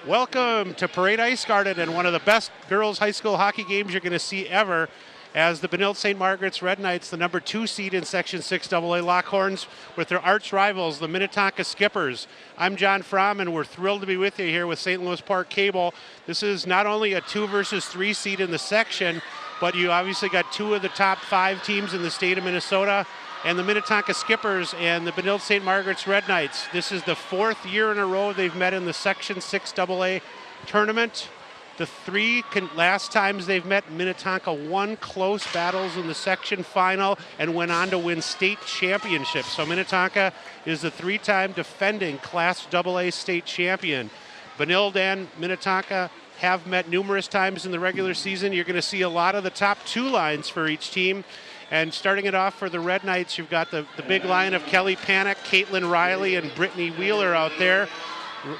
Welcome to Parade Ice Garden and one of the best girls high school hockey games you're going to see ever, as the Benilde St. Margaret's Red Knights, the number 2 seed in Section 6 AA, lock horns with their arch rivals, the Minnetonka Skippers. I'm John Fromm, and we're thrilled to be with you here with St. Louis Park Cable. This is not only a 2 versus 3 seed in the section, but you obviously got 2 of the top 5 teams in the state of Minnesota, and the Minnetonka Skippers and the Benilde St. Margaret's Red Knights. This is the 4th year in a row they've met in the Section 6 AA tournament. The 3 last times they've met, Minnetonka won close battles in the section final and went on to win state championships. So Minnetonka is the 3-time defending Class AA state champion. Benilde and Minnetonka have met numerous times in the regular season. You're going to see a lot of the top 2 lines for each team. And starting it off for the Red Knights, you've got the big line of Kelly Panic, Caitlin Riley, and Brittany Wheeler out there.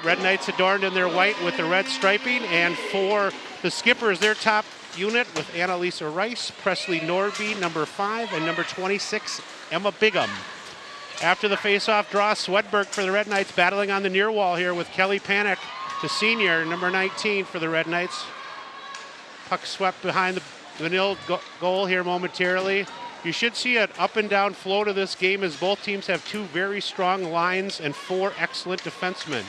Red Knights adorned in their white with the red striping. And for the Skippers, their top unit with Annalisa Rice, Presley Norby, number 5, and number 26, Emma Bigham. After the face-off draw, Swedberg for the Red Knights battling on the near wall here with Kelly Panic, the senior, number 19 for the Red Knights. Puck swept behind the Benilde goal here momentarily. You should see an up and down flow to this game, as both teams have 2 very strong lines and 4 excellent defensemen.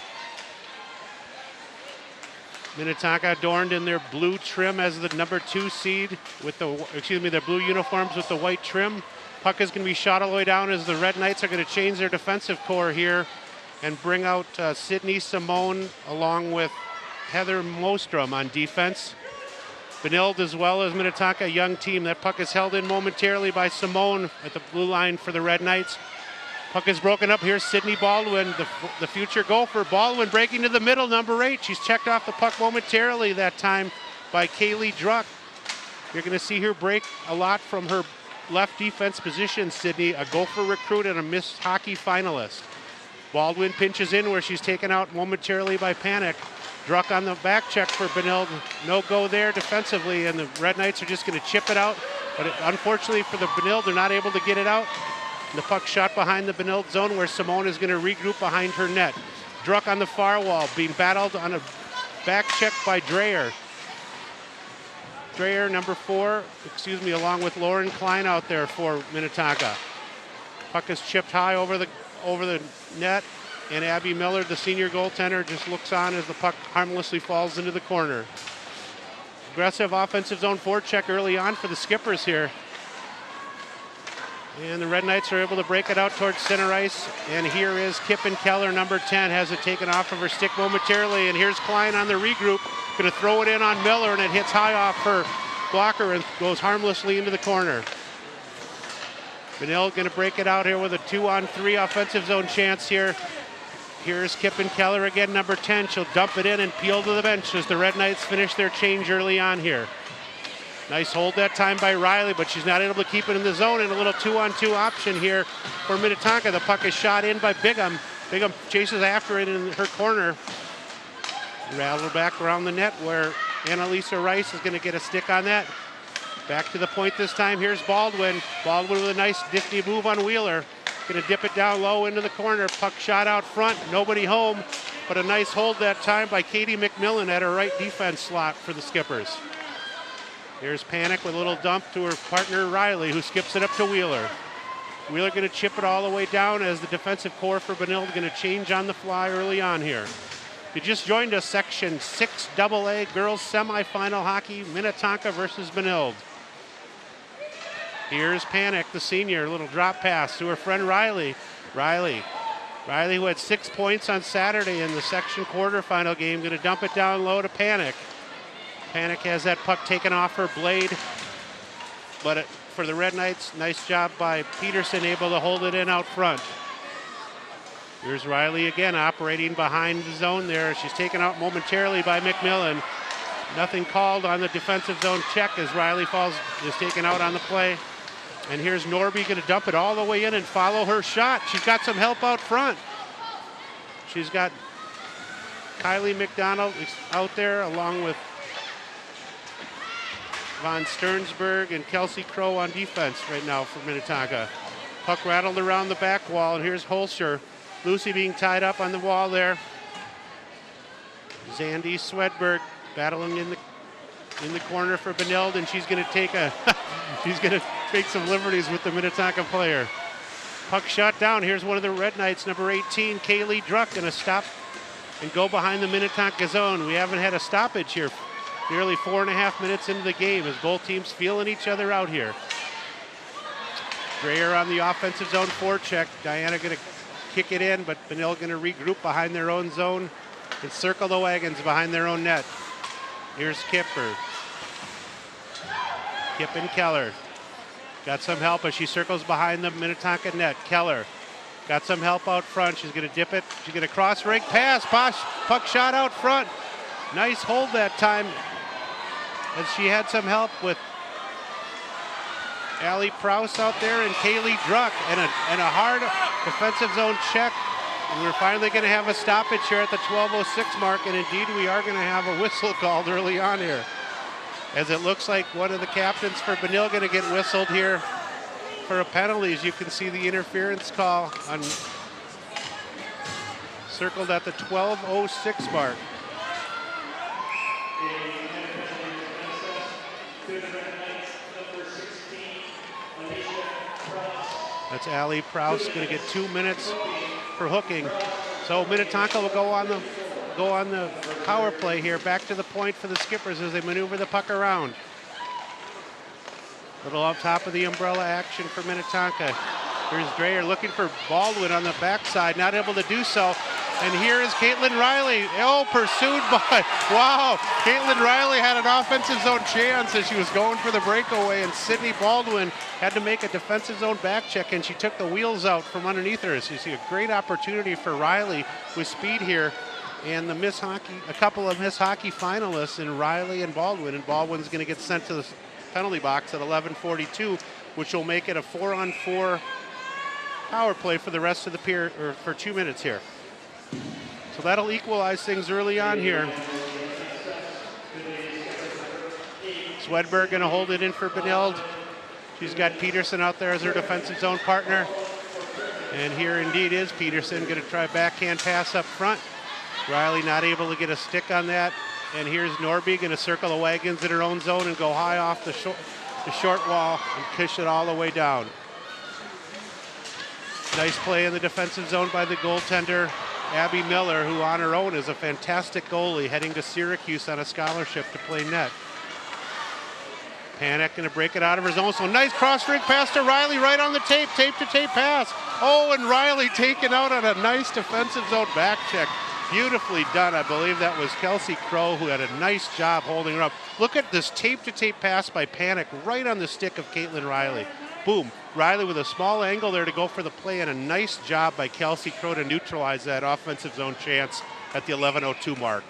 Minnetonka adorned in their blue trim as the number 2 seed with their blue uniforms with the white trim. Puck is going to be shot all the way down as the Red Knights are going to change their defensive core here and bring out Sydney Simone along with Heather Mostrom on defense. Benilde as well as Minnetonka, a young team. That puck is held in momentarily by Simone at the blue line for the Red Knights. Puck is broken up. Here's Sydney Baldwin, the future Gopher. Baldwin breaking to the middle, number 8. She's checked off the puck momentarily that time by Kaylee Druck. You're going to see her break a lot from her left defense position, Sydney, a Gopher recruit and a Miss Hockey finalist. Baldwin pinches in where she's taken out momentarily by Panic. Druck on the back check for Benilde. No go there defensively, and the Red Knights are just going to chip it out. But unfortunately for the Benilde, they're not able to get it out. And the puck shot behind the Benilde zone where Simone is going to regroup behind her net. Druck on the far wall, being battled on a back check by Dreyer. Dreyer, number 4, along with Lauren Klein out there for Minnetonka. Puck is chipped high over the net. And Abby Miller, the senior goaltender, just looks on as the puck harmlessly falls into the corner. Aggressive offensive zone forecheck early on for the Skippers here. And the Red Knights are able to break it out towards center ice. And here is Kippen Keller, number 10, has it taken off of her stick momentarily. And here's Klein on the regroup, going to throw it in on Miller, and it hits high off her blocker and goes harmlessly into the corner. Benilde going to break it out here with a 2-on-3 offensive zone chance here. Here's Kippen Keller again, number 10. She'll dump it in and peel to the bench as the Red Knights finish their change early on here. Nice hold that time by Riley, but she's not able to keep it in the zone, and a little 2-on-2 option here for Minnetonka. The puck is shot in by Bigham. Bigham chases after it in her corner. Rattled back around the net where Annalisa Rice is going to get a stick on that. Back to the point this time. Here's Baldwin. Baldwin with a nice nifty move on Wheeler. Going to dip it down low into the corner. Puck shot out front. Nobody home, but a nice hold that time by Katie McMillan at her right defense slot for the Skippers. Here's Panic with a little dump to her partner Riley, who skips it up to Wheeler. Wheeler going to chip it all the way down as the defensive core for Benilde going to change on the fly early on here. You just joined us, Section 6 AA girls semifinal hockey, Minnetonka versus Benilde. Here's Panic, the senior, little drop pass to her friend Riley. Riley, who had 6 points on Saturday in the section quarterfinal game, going to dump it down low to Panic. Panic has that puck taken off her blade, but for the Red Knights, nice job by Peterson, able to hold it in out front. Here's Riley again, operating behind the zone there. She's taken out momentarily by McMillan. Nothing called on the defensive zone check as Riley is taken out on the play. And here's Norby going to dump it all the way in and follow her shot. She's got some help out front. She's got Kylie McDonald out there along with Von Sternsberg and Kelsey Crow on defense right now for Minnetonka. Puck rattled around the back wall, and here's Holscher. Lucy being tied up on the wall there. Zandy Swedberg battling in the corner for Benilde, and she's going to take she's going to take some liberties with the Minnetonka player. Puck shot down. Here's one of the Red Knights, number 18, Kaylee Druck, going to stop and go behind the Minnetonka zone. We haven't had a stoppage here. Nearly 4.5 minutes into the game as both teams feeling each other out here. Dreyer on the offensive zone forecheck. Diana going to kick it in, but Benilde going to regroup behind their own zone and circle the wagons behind their own net. Here's Kipper. Kip and Keller. Got some help as she circles behind the Minnetonka net. Keller got some help out front. She's going to dip it. She's going to cross rink pass. Puck shot out front. Nice hold that time as she had some help with Allie Prouse out there and Kaylee Druck and a hard defensive zone check. And we're finally going to have a stoppage here at the 12:06 mark, and indeed we are going to have a whistle called early on here, as it looks like one of the captains for Benilde going to get whistled here for a penalty. As you can see, the interference call on circled at the 12:06 mark. That's Allie Prouse going to get 2 minutes for hooking. So Minnetonka will go on the power play here, back to the point for the Skippers as they maneuver the puck around. Little off top of the umbrella action for Minnetonka. Here's Dreyer looking for Baldwin on the backside, not able to do so. And here is Caitlin Riley. Oh, pursued by, wow. Caitlin Riley had an offensive zone chance as she was going for the breakaway, and Sydney Baldwin had to make a defensive zone back check, and she took the wheels out from underneath her. So you see a great opportunity for Riley with speed here. And the Miss Hockey, a couple of Miss Hockey finalists in Riley and Baldwin's going to get sent to the penalty box at 11:42, which will make it a 4-on-4 power play for the rest of the period, or for 2 minutes here. So that'll equalize things early on here. Swedberg going to hold it in for Benilde. She's got Peterson out there as her defensive zone partner. And here indeed is Peterson going to try a backhand pass up front. Riley not able to get a stick on that. And here's Norby going to circle the wagons in her own zone and go high off the short wall and push it all the way down. Nice play in the defensive zone by the goaltender, Abby Miller, who on her own is a fantastic goalie, heading to Syracuse on a scholarship to play net. Panek going to break it out of her zone. So nice cross-rink pass to Riley right on the tape-to-tape pass. Oh, and Riley taken out on a nice defensive zone back check. Beautifully done. I believe that was Kelsey Crow who had a nice job holding her up. Look at this tape-to-tape pass by Panek right on the stick of Caitlin Riley. Boom. Riley with a small angle there to go for the play, and a nice job by Kelsey Crow to neutralize that offensive zone chance at the 11:02 mark.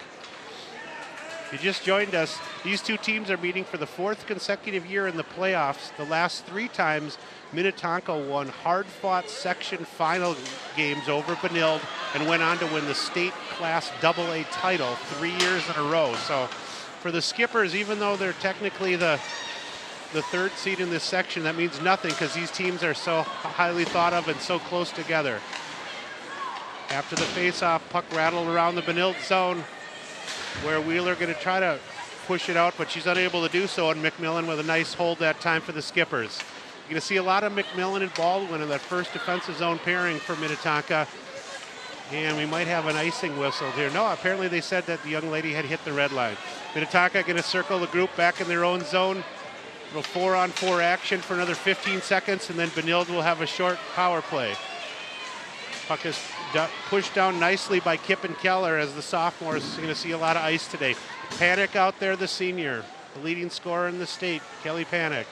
If you just joined us, these two teams are meeting for the 4th consecutive year in the playoffs. The last 3 times, Minnetonka won hard-fought section final games over Benilde and went on to win the state class AA title 3 years in a row. So for the Skippers, even though they're technically the 3rd seed in this section, that means nothing because these teams are so highly thought of and so close together. After the face-off, puck rattled around the Benilde zone, where Wheeler going to try to push it out, but she's unable to do so, and McMillan with a nice hold that time for the Skippers. You're going to see a lot of McMillan and Baldwin in that first defensive zone pairing for Minnetonka, and we might have an icing whistle here. No, apparently they said that the young lady had hit the red line. Minnetonka going to circle the group back in their own zone. Little 4-on-4 action for another 15 seconds, and then Benilde will have a short power play. Puck is pushed down nicely by Kip and Keller as the sophomores are going to see a lot of ice today. Panek out there, the senior, the leading scorer in the state, Kelly Panek.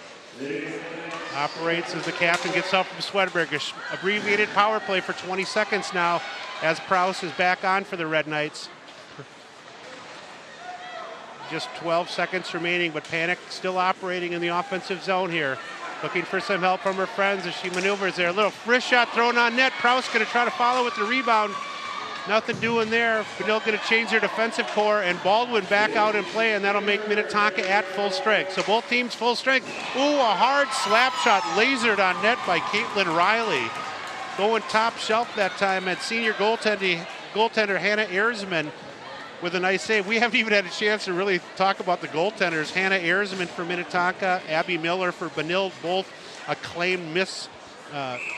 Operates as the captain, gets off from Swedberg. Abbreviated power play for 20 seconds now as Prouse is back on for the Red Knights. Just 12 seconds remaining, but Panek still operating in the offensive zone here. Looking for some help from her friends as she maneuvers there. A little wrist shot thrown on net. Prouse going to try to follow with the rebound. Nothing doing there. Benilde going to change their defensive core, and Baldwin back out in play, and that'll make Minnetonka at full strength. So both teams full strength. Ooh, a hard slap shot lasered on net by Caitlin Riley. Going top shelf that time at senior goaltender Hannah Erzman. with a nice save. We haven't even had a chance to really talk about the goaltenders. Hannah Erzman for Minnetonka, Abby Miller for Benilde, both acclaimed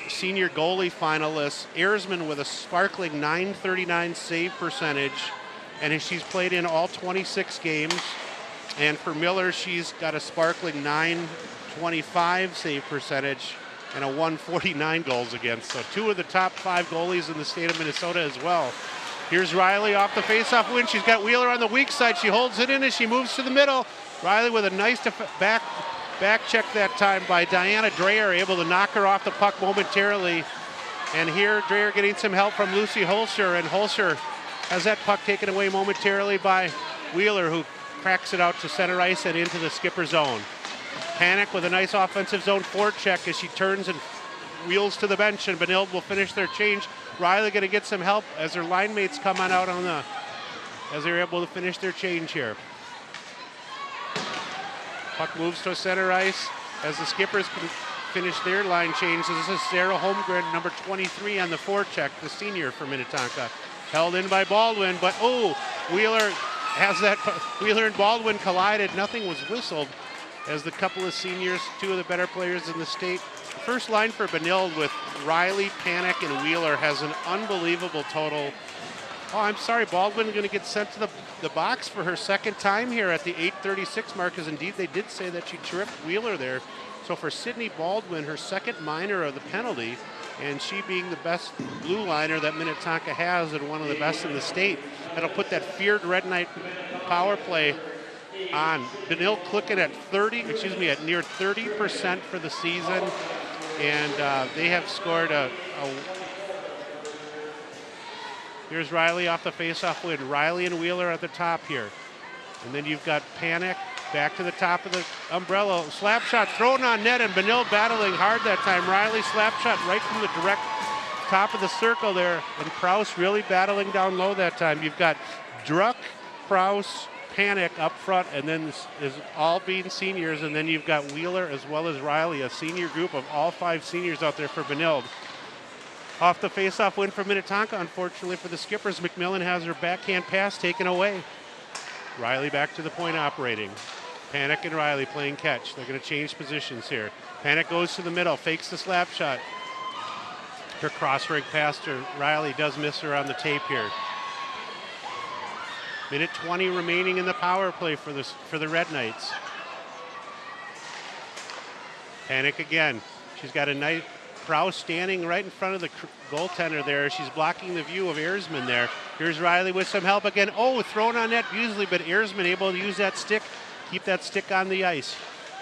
senior goalie finalists. Erzman with a sparkling .939 save percentage, and she's played in all 26 games. And for Miller, she's got a sparkling .925 save percentage and a .149 goals against. So 2 of the top 5 goalies in the state of Minnesota as well. Here's Riley off the faceoff win. She's got Wheeler on the weak side. She holds it in as she moves to the middle. Riley with a nice back check that time by Diana Dreyer, able to knock her off the puck momentarily. And here Dreyer getting some help from Lucy Holscher, and Holscher has that puck taken away momentarily by Wheeler, who cracks it out to center ice and into the skipper zone. Panic with a nice offensive zone forecheck as she turns and wheels to the bench, and Benilde will finish their change. Riley going to get some help as their line mates come on out as they're able to finish their change here. Puck moves to center ice as the skippers can finish their line change. This is Sarah Holmgren, number 23 on the forecheck, the senior for Minnetonka. Held in by Baldwin, but Wheeler and Baldwin collided. Nothing was whistled as the couple of seniors, 2 of the better players in the state. First line for Benilde with Riley, Panic, and Wheeler has an unbelievable total. Baldwin going to get sent to the box for her second time here at the 8:36 mark, because indeed they did say that she tripped Wheeler there. So for Sydney Baldwin, her second minor of the penalty, and she being the best blue liner that Minnetonka has and one of the best in the state, that'll put that feared Red Knight power play on. Benilde clicking at near 30% for the season, and they have scored Here's Riley off the faceoff win. Riley and Wheeler at the top here. And then you've got Panic back to the top of the umbrella. Slap shot thrown on net, and Benilde battling hard that time. Riley slap shot right from the direct top of the circle there. And Kraus really battling down low that time. You've got Druck, Kraus, Panic up front, and then this is all being seniors. And then you've got Wheeler as well as Riley, a senior group of all 5 seniors out there for Benilde. Off the faceoff win for Minnetonka, unfortunately for the skippers. McMillan has her backhand pass taken away. Riley back to the point operating. Panic and Riley playing catch. They're going to change positions here. Panic goes to the middle, fakes the slap shot. Her cross-ring pass to Riley does miss her on the tape here. Minute 20 remaining in the power play for the Red Knights. Panic again. She's got a nice Kraus standing right in front of the goaltender there. She's blocking the view of Erzman there. Here's Riley with some help again. Thrown on net usually, but Erzman able to use that stick, keep that stick on the ice.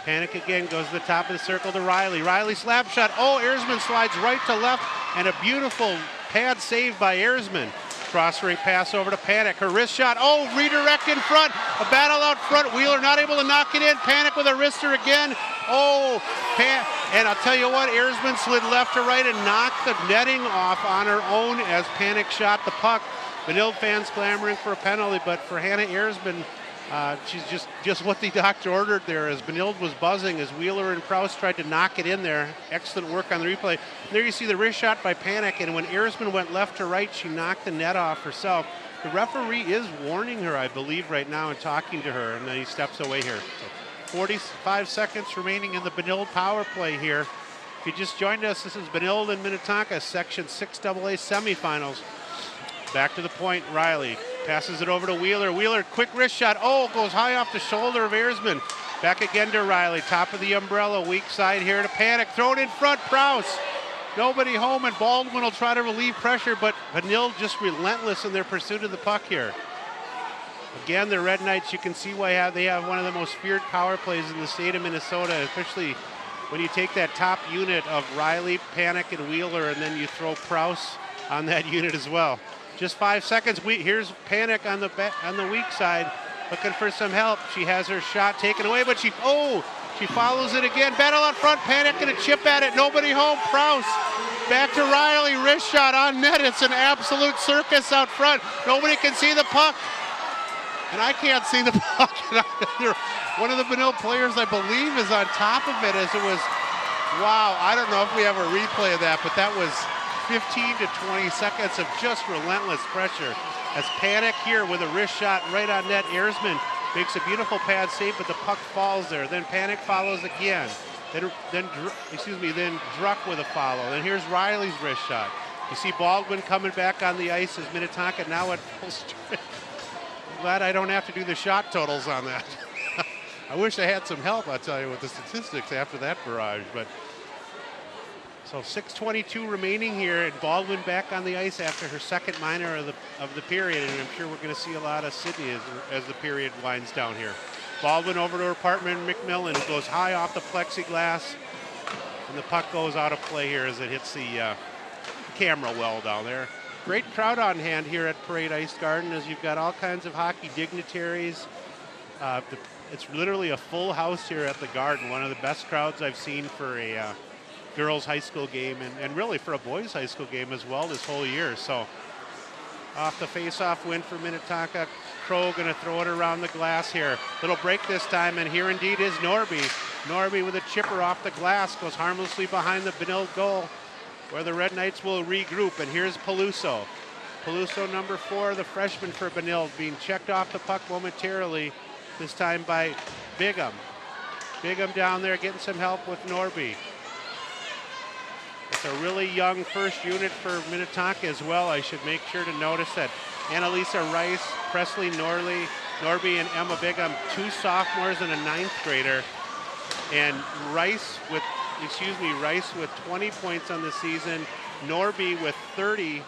Panic again, goes to the top of the circle to Riley. Riley slap shot. Erzman slides right to left, and a beautiful pad save by Erzman. Cross-ring pass over to Panic. Her wrist shot. Redirect in front. A battle out front. Wheeler not able to knock it in. Panic with a wrister again. And I'll tell you what, Erzman slid left to right and knocked the netting off on her own as Panic shot the puck. Benilde fans clamoring for a penalty, but for Hannah Erzman, she's just what the doctor ordered there, as Benilde was buzzing as Wheeler and Kraus tried to knock it in there. Excellent work on the replay. There you see the wrist shot by Panic, and when Erzman went left to right, she knocked the net off herself. The referee is warning her, I believe, right now and talking to her, and then he steps away here. So 45 seconds remaining in the Benilde power play here. If you just joined us, this is Benilde and Minnetonka, Section 6AA semifinals. Back to the point, Riley passes it over to Wheeler. Wheeler, quick wrist shot. Goes high off the shoulder of Erzman. Back again to Riley, top of the umbrella, weak side here to Panic. Thrown in front, Kraus. Nobody home, and Baldwin will try to relieve pressure, but Benilde just relentless in their pursuit of the puck here. Again, the Red Knights, you can see why they have one of the most feared power plays in the state of Minnesota, especially when you take that top unit of Riley, Panic, and Wheeler, and then you throw Kraus on that unit as well. Just 5 seconds. Here's Panic on the weak side, looking for some help. She has her shot taken away, but she follows it again. Battle out front. Panic gonna chip at it. Nobody home. Kraus back to Riley. Wrist shot on net. It's an absolute circus out front. Nobody can see the puck, and I can't see the puck. One of the Benilde players, I believe, is on top of it as it was. Wow. I don't know if we have a replay of that, but that was 15 to 20 seconds of just relentless pressure. as Panic here with a wrist shot right on net. Erzman makes a beautiful pad save, but the puck falls there. Then Panic follows again. Then Druck with a follow. And here's Riley's wrist shot. You see Baldwin coming back on the ice as Minnetonka now at full strength. Glad I don't have to do the shot totals on that. I wish I had some help, I'll tell you, with the statistics after that barrage. But so 6:22 remaining here, and Baldwin back on the ice after her second minor of the period, and I'm sure we're going to see a lot of Sydney as the period winds down here. Baldwin over to her partner McMillan, who goes high off the plexiglass, and the puck goes out of play here as it hits the camera well down there. Great crowd on hand here at Parade Ice Garden, as you've got all kinds of hockey dignitaries. It's literally a full house here at the Garden, one of the best crowds I've seen for a girls' high school game, and really for a boys' high school game as well this whole year. So off the face-off win for Minnetonka. Crow going to throw it around the glass here. Little break this time, and here indeed is Norby. Norby with a chipper off the glass goes harmlessly behind the Benilde goal, where the Red Knights will regroup, and here's Peluso. Peluso, number 4, the freshman for Benilde, being checked off the puck momentarily, this time by Bigham. Bigham down there getting some help with Norby. It's a really young first unit for Minnetonka as well. I should make sure to notice that Annalisa Rice, Presley Norby, and Emma Bigham, 2 sophomores and a 9th grader. And Rice with 20 points on the season, Norby with 30,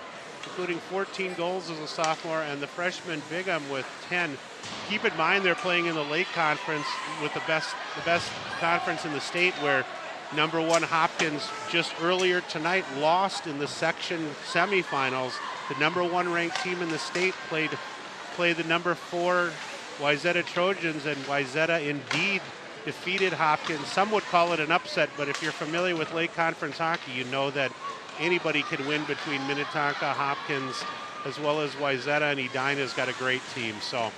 including 14 goals as a sophomore, and the freshman Bigham with 10. Keep in mind they're playing in the Lake Conference with the best conference in the state, where number 1 Hopkins just earlier tonight lost in the section semifinals. The number 1 ranked team in the state played the number 4 Wayzata Trojans, and Wayzata indeed defeated Hopkins. Some would call it an upset, but if you're familiar with Lake Conference hockey, you know that anybody can win between Minnetonka, Hopkins, as well as Wayzata, and Edina's got a great team. So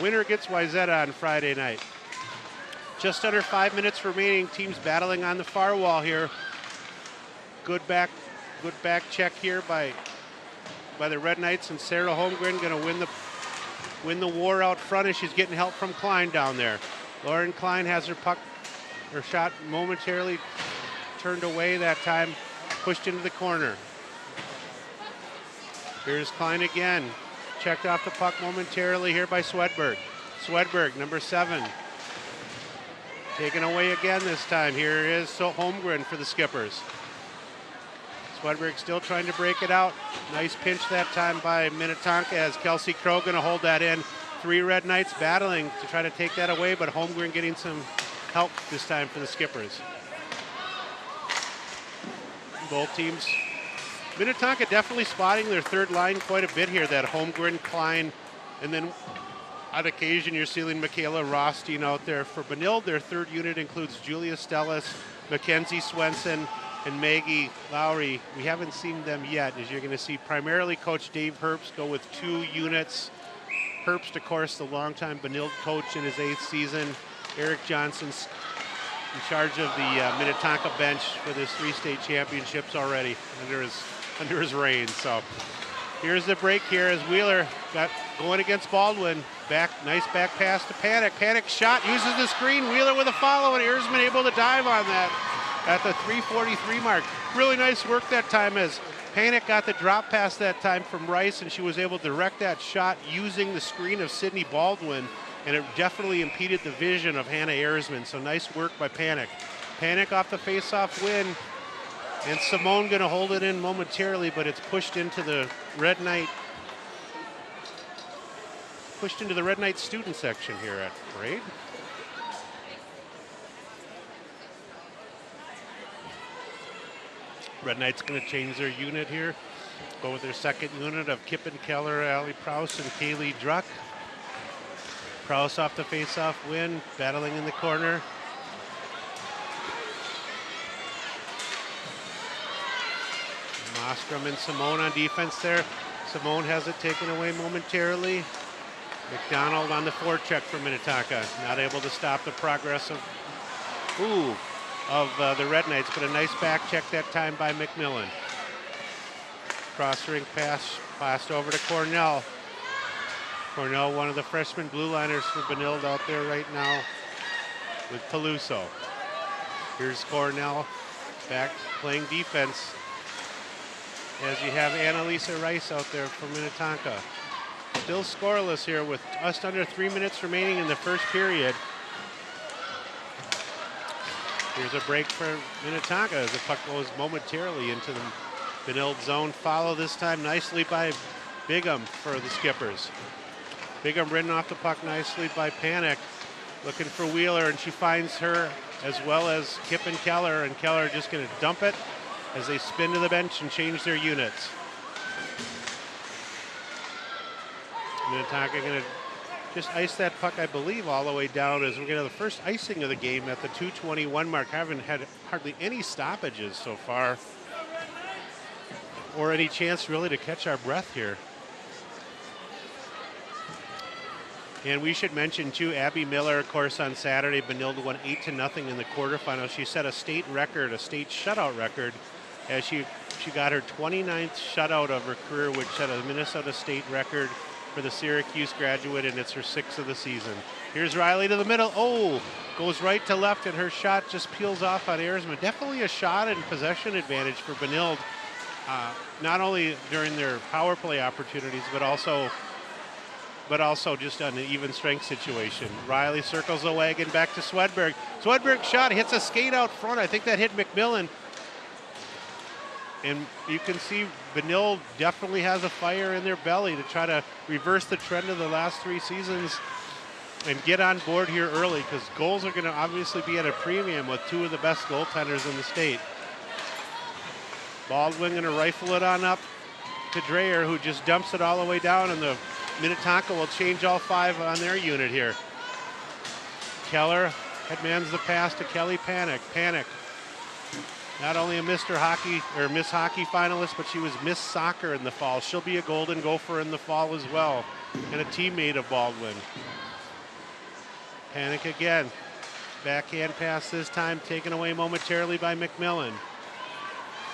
winner gets Wayzata on Friday night. Just under 5 minutes remaining. Teams battling on the far wall here. Good back check here by the Red Knights, and Sarah Holmgren going to win the war out front as she's getting help from Klein down there. Lauren Klein has her shot momentarily turned away that time, pushed into the corner. Here's Klein again. Checked off the puck momentarily here by Swedberg. Swedberg, number 7. Taken away again this time. Here is Holmgren for the Skippers. Swedberg still trying to break it out. Nice pinch that time by Minnetonka, as Kelsey Crow going to hold that in. 3 Red Knights battling to try to take that away, but Holmgren getting some help this time for the Skippers. Both teams. Minnetonka definitely spotting their third line quite a bit here. That Holmgren, Klein, and then on occasion you're seeing Michaela Rothstein out there. For Benilde, their third unit includes Julia Stellis, Mackenzie Swenson, and Maggie Lowry. We haven't seen them yet, as you're going to see primarily Coach Dave Herbst go with 2 units. Herbst, of course, the longtime Benilde coach in his 8th season. Eric Johnson's in charge of the Minnetonka bench for his 3 state championships already under his reign. So here's the break here as Wheeler got going against Baldwin. Nice back pass to Panic. Panic shot, uses the screen. Wheeler with a follow, and Erzman able to dive on that at the 3:43 mark. Really nice work that time, as Panic got the drop pass that time from Rice, and she was able to direct that shot using the screen of Sydney Baldwin, and it definitely impeded the vision of Hannah Erzman. So nice work by Panic. Panic off the face-off win, and Simone going to hold it in momentarily, but it's pushed into the Red Knight student section here at Parade. Red Knights going to change their unit here. Go with their second unit of Kippen Keller, Allie Prouse, and Kaylee Druck. Prouse off the face-off win, battling in the corner. Mostrom and Simone on defense there. Simone has it taken away momentarily. McDonald on the forecheck for Minnetonka. Not able to stop the progress of the Red Knights, but a nice back check that time by McMillan. Cross ring pass passed over to Cornell. Cornell, one of the freshman blue liners for Benilde out there right now with Peluso. Here's Cornell back playing defense as you have Annalisa Rice out there for Minnetonka. Still scoreless here with just under 3 minutes remaining in the first period. Here's a break for Minnetonka as the puck goes momentarily into the Benilde zone. Follow this time nicely by Bigham for the Skippers. Bigham ridden off the puck nicely by Panic, looking for Wheeler, and she finds her as well as Kip and Keller just going to dump it as they spin to the bench and change their units. Minnetonka going to just ice that puck, I believe, all the way down as we're going to have the first icing of the game at the 2:21 mark. Haven't had hardly any stoppages so far or any chance really to catch our breath here. And we should mention too, Abby Miller, of course, on Saturday, Benilde won 8-0 in the quarterfinals. She set a state record, a state shutout record, as she got her 29th shutout of her career, which set a Minnesota State record for the Syracuse graduate, and it's her 6th of the season. Here's Riley to the middle. Oh, goes right to left, and her shot just peels off on Ayersman. Definitely a shot and possession advantage for Benilde, not only during their power play opportunities, but also just on an even strength situation. Riley circles the wagon back to Swedberg. Swedberg's shot hits a skate out front. I think that hit McMillan. And you can see Benilde definitely has a fire in their belly to try to reverse the trend of the last 3 seasons and get on board here early, because goals are going to obviously be at a premium with 2 of the best goaltenders in the state. Baldwin going to rifle it on up to Dreyer, who just dumps it all the way down, and the Minnetonka will change all 5 on their unit here. Keller headmans the pass to Kelly Panic. Panic, not only a Mr. Hockey or Miss Hockey finalist, but she was Miss Soccer in the fall. She'll be a Golden Gopher in the fall as well, and a teammate of Baldwin. Panic again. Backhand pass this time, taken away momentarily by McMillan.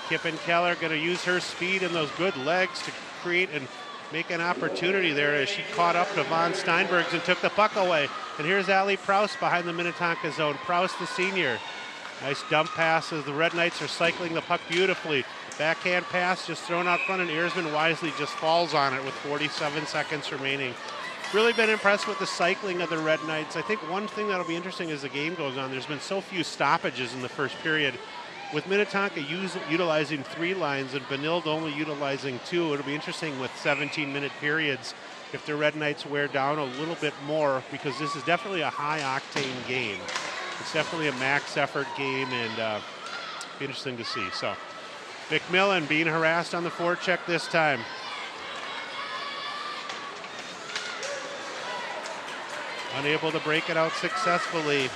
Kip and Keller going to use her speed and those good legs to create and make an opportunity there as she caught up to Von Steinbergs and took the puck away. And here's Allie Prouse behind the Minnetonka zone. Prouse, the senior. Nice dump pass as the Red Knights are cycling the puck beautifully. Backhand pass just thrown out front, and Ayersman wisely just falls on it with 47 seconds remaining. Really been impressed with the cycling of the Red Knights. I think one thing that'll be interesting as the game goes on, there's been so few stoppages in the first period. With Minnetonka utilizing 3 lines and Benilde only utilizing 2, it'll be interesting with 17-minute periods if the Red Knights wear down a little bit more, because this is definitely a high-octane game. It's definitely a max effort game, and be interesting to see. So McMillan being harassed on the forecheck this time. Unable to break it out successfully.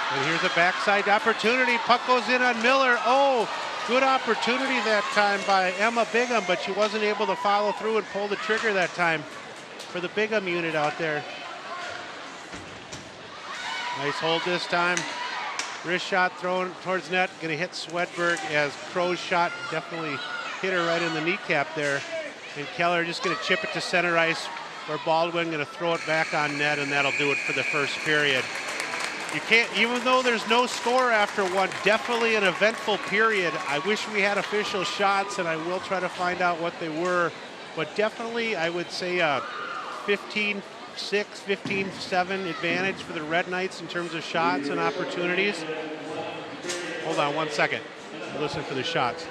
And here's a backside opportunity. Puck goes in on Miller. Oh, good opportunity that time by Emma Bigham, but she wasn't able to follow through and pull the trigger that time for the Bigham unit out there. Nice hold this time. Wrist shot thrown towards net. Going to hit Swedberg as Crow's shot definitely hit her right in the kneecap there. And Keller just going to chip it to center ice, where Baldwin going to throw it back on net, and that'll do it for the first period. You can't, even though there's no score after one, definitely an eventful period. I wish we had official shots, and I will try to find out what they were. But definitely, I would say a 15-6, 15-7 advantage for the Red Knights in terms of shots and opportunities. Hold on 1 second. Listen for the shots.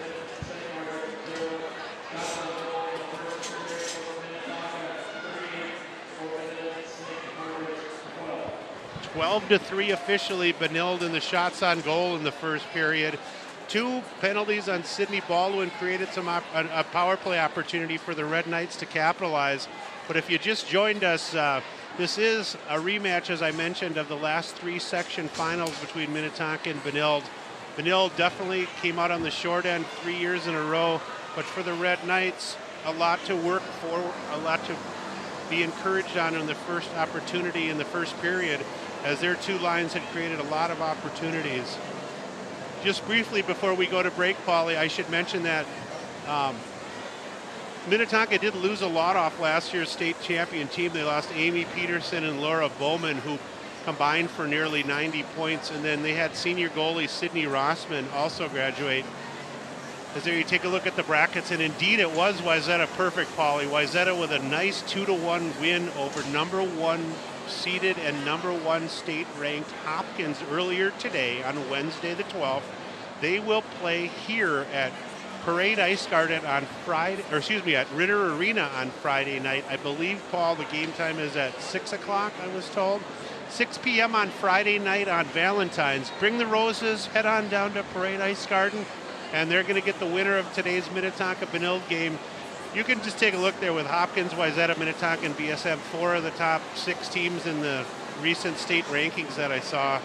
12-3 officially, Benilde in the shots on goal in the first period. 2 penalties on Sydney Baldwin created a power play opportunity for the Red Knights to capitalize. But if you just joined us, this is a rematch, as I mentioned, of the last 3 section finals between Minnetonka and Benilde. Benilde definitely came out on the short end 3 years in a row, but for the Red Knights, a lot to work for, a lot to be encouraged on in the first opportunity in the first period, as their 2 lines had created a lot of opportunities. Just briefly before we go to break, Paulie, I should mention that Minnetonka did lose a lot off last year's state champion team. They lost Amy Peterson and Laura Bowman, who combined for nearly 90 points. And then they had senior goalie Sydney Rossman also graduate. As there you take a look at the brackets, and indeed it was Wayzata perfect, Paulie. Wayzata with a nice 2-1 win over number 1 seeded and number 1 state-ranked Hopkins earlier today on Wednesday the 12th. They will play here at Parade Ice Garden on Friday, or excuse me, at Ritter Arena on Friday night. I believe, Paul, the game time is at 6 o'clock, I was told. 6 p.m. on Friday night on Valentine's. Bring the roses, head on down to Parade Ice Garden, and they're going to get the winner of today's Minnetonka-Benilde game. You can just take a look there with Hopkins, Wayzata, Minnetonka, and BSM, 4 of the top 6 teams in the recent state rankings that I saw.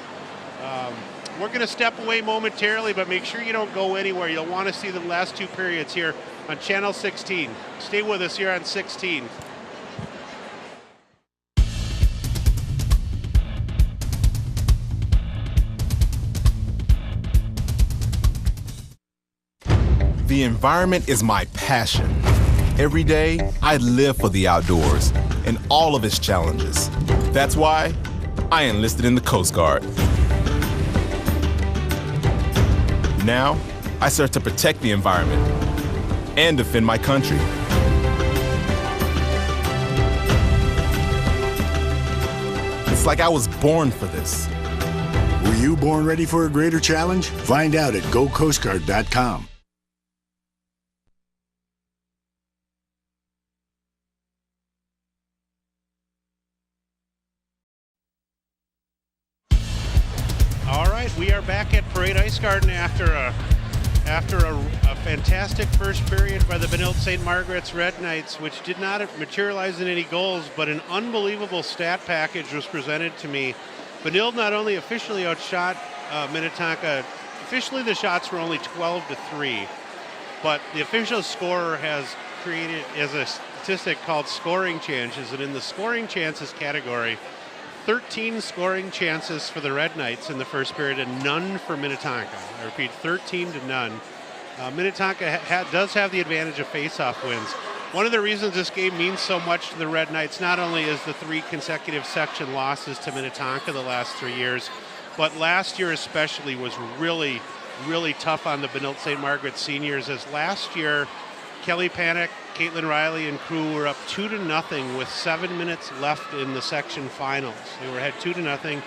We're going to step away momentarily, but make sure you don't go anywhere. You'll want to see the last 2 periods here on Channel 16. Stay with us here on 16. The environment is my passion. Every day, I live for the outdoors and all of its challenges. That's why I enlisted in the Coast Guard. Now, I serve to protect the environment and defend my country. It's like I was born for this. Were you born ready for a greater challenge? Find out at GoCoastGuard.com. All right, we are back at Parade Ice Garden after a fantastic first period by the Benilde St. Margaret's Red Knights, which did not materialize in any goals, but an unbelievable stat package was presented to me. Benilde not only officially outshot Minnetonka, officially the shots were only 12-3, but the official scorer has created as a statistic called scoring chances, and in the scoring chances category, 13 scoring chances for the Red Knights in the first period and none for Minnetonka. I repeat, 13-0. Minnetonka does have the advantage of face-off wins. One of the reasons this game means so much to the Red Knights not only is the 3 consecutive section losses to Minnetonka the last 3 years, but last year especially was really, really tough on the Benilde St. Margaret seniors, as last year Kelly Panic, Caitlin Riley, and crew were up 2-0 with 7 minutes left in the section finals. They were ahead 2-0,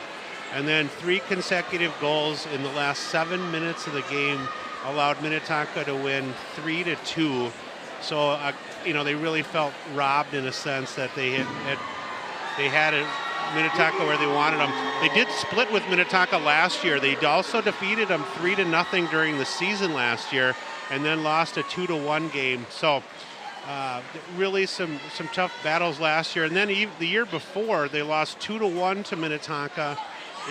and then 3 consecutive goals in the last 7 minutes of the game allowed Minnetonka to win 3-2. So, they really felt robbed in a sense that they had Minnetonka where they wanted them. They did split with Minnetonka last year. They also defeated them 3-0 during the season last year, and then lost a 2-1 game. So really some tough battles last year. And then the year before, they lost 2-1 to Minnetonka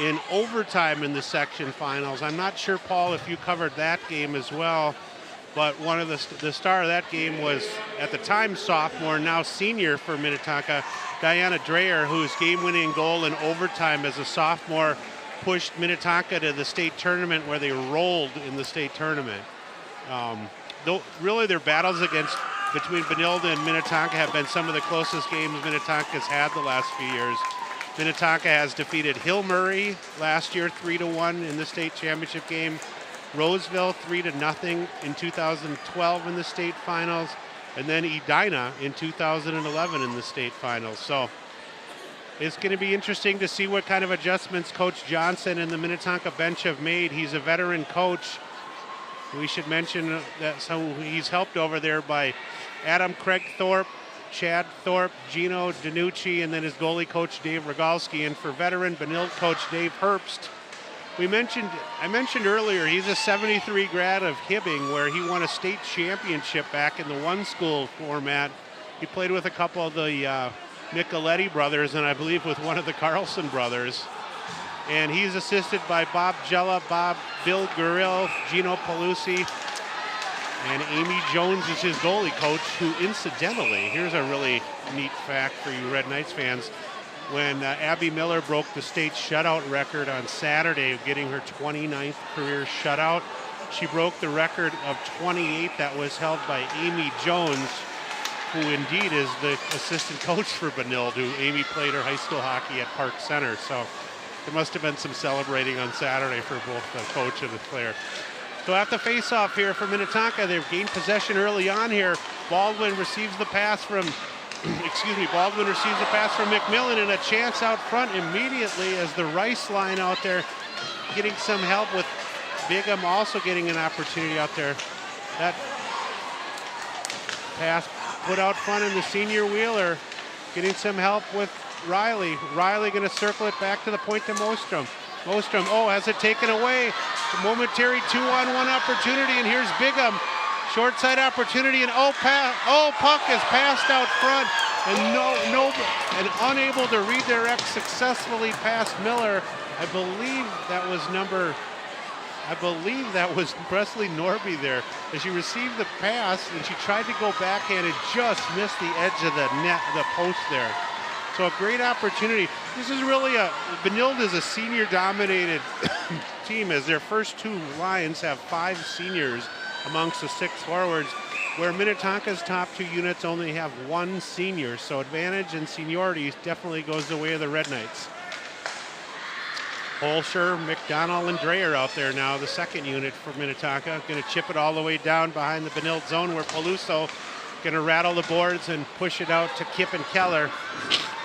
in overtime in the section finals. I'm not sure, Paul, if you covered that game as well, but one of the star of that game was, at the time, sophomore, now senior for Minnetonka, Diana Dreyer, whose game-winning goal in overtime as a sophomore pushed Minnetonka to the state tournament, where they rolled in the state tournament. Though really their battles between Benilde and Minnetonka have been some of the closest games Minnetonka's had the last few years. Minnetonka has defeated Hill Murray last year 3-1 in the state championship game, Roseville 3-0 in 2012 in the state finals, and then Edina in 2011 in the state finals. So it's going to be interesting to see what kind of adjustments Coach Johnson and the Minnetonka bench have made. He's a veteran coach. We should mention that he's helped over there by Adam Craig Thorpe, Chad Thorpe, Gino Danucci, and then his goalie coach Dave Rogalski. And for veteran Benilde coach Dave Herbst, I mentioned earlier, he's a 73 grad of Hibbing, where he won a state championship back in the one school format. He played with a couple of the Nicoletti brothers, and I believe with one of the Carlson brothers. And he's assisted by Bob Jella, Bill Gurill, Gino Palusi, and Amy Jones is his goalie coach, who incidentally, here's a really neat fact for you Red Knights fans, when Abby Miller broke the state shutout record on Saturday, getting her 29th career shutout. She broke the record of 28 that was held by Amy Jones, who indeed is the assistant coach for Benilde, who Amy played her high school hockey at Park Center. So there must have been some celebrating on Saturday for both the coach and the player. So at the face-off here for Minnetonka, they've gained possession early on here. Baldwin receives the pass from, Baldwin receives the pass from McMillan, and a chance out front immediately as the Rice line out there getting some help with Bigham also getting an opportunity out there. That pass put out front in the senior Wheeler, getting some help with Riley. Riley going to circle it back to the point to Mostrom. Mostrom, has it taken away. A momentary 2-on-1 opportunity, and here's Bigham. Short side opportunity, and puck is passed out front, and unable to redirect successfully past Miller. I believe that was Presley Norby there. As she received the pass, and she tried to go backhand and just missed the edge of the net, the post there. So a great opportunity. This is really Benilde is a senior-dominated team, as their first two lines have 5 seniors amongst the 6 forwards, where Minnetonka's top 2 units only have 1 senior. So advantage and seniority definitely goes the way of the Red Knights. Holscher, McDonald, and Dreyer out there now, the second unit for Minnetonka. Going to chip it all the way down behind the Benilde zone, where Peluso going to rattle the boards and push it out to Kip and Keller,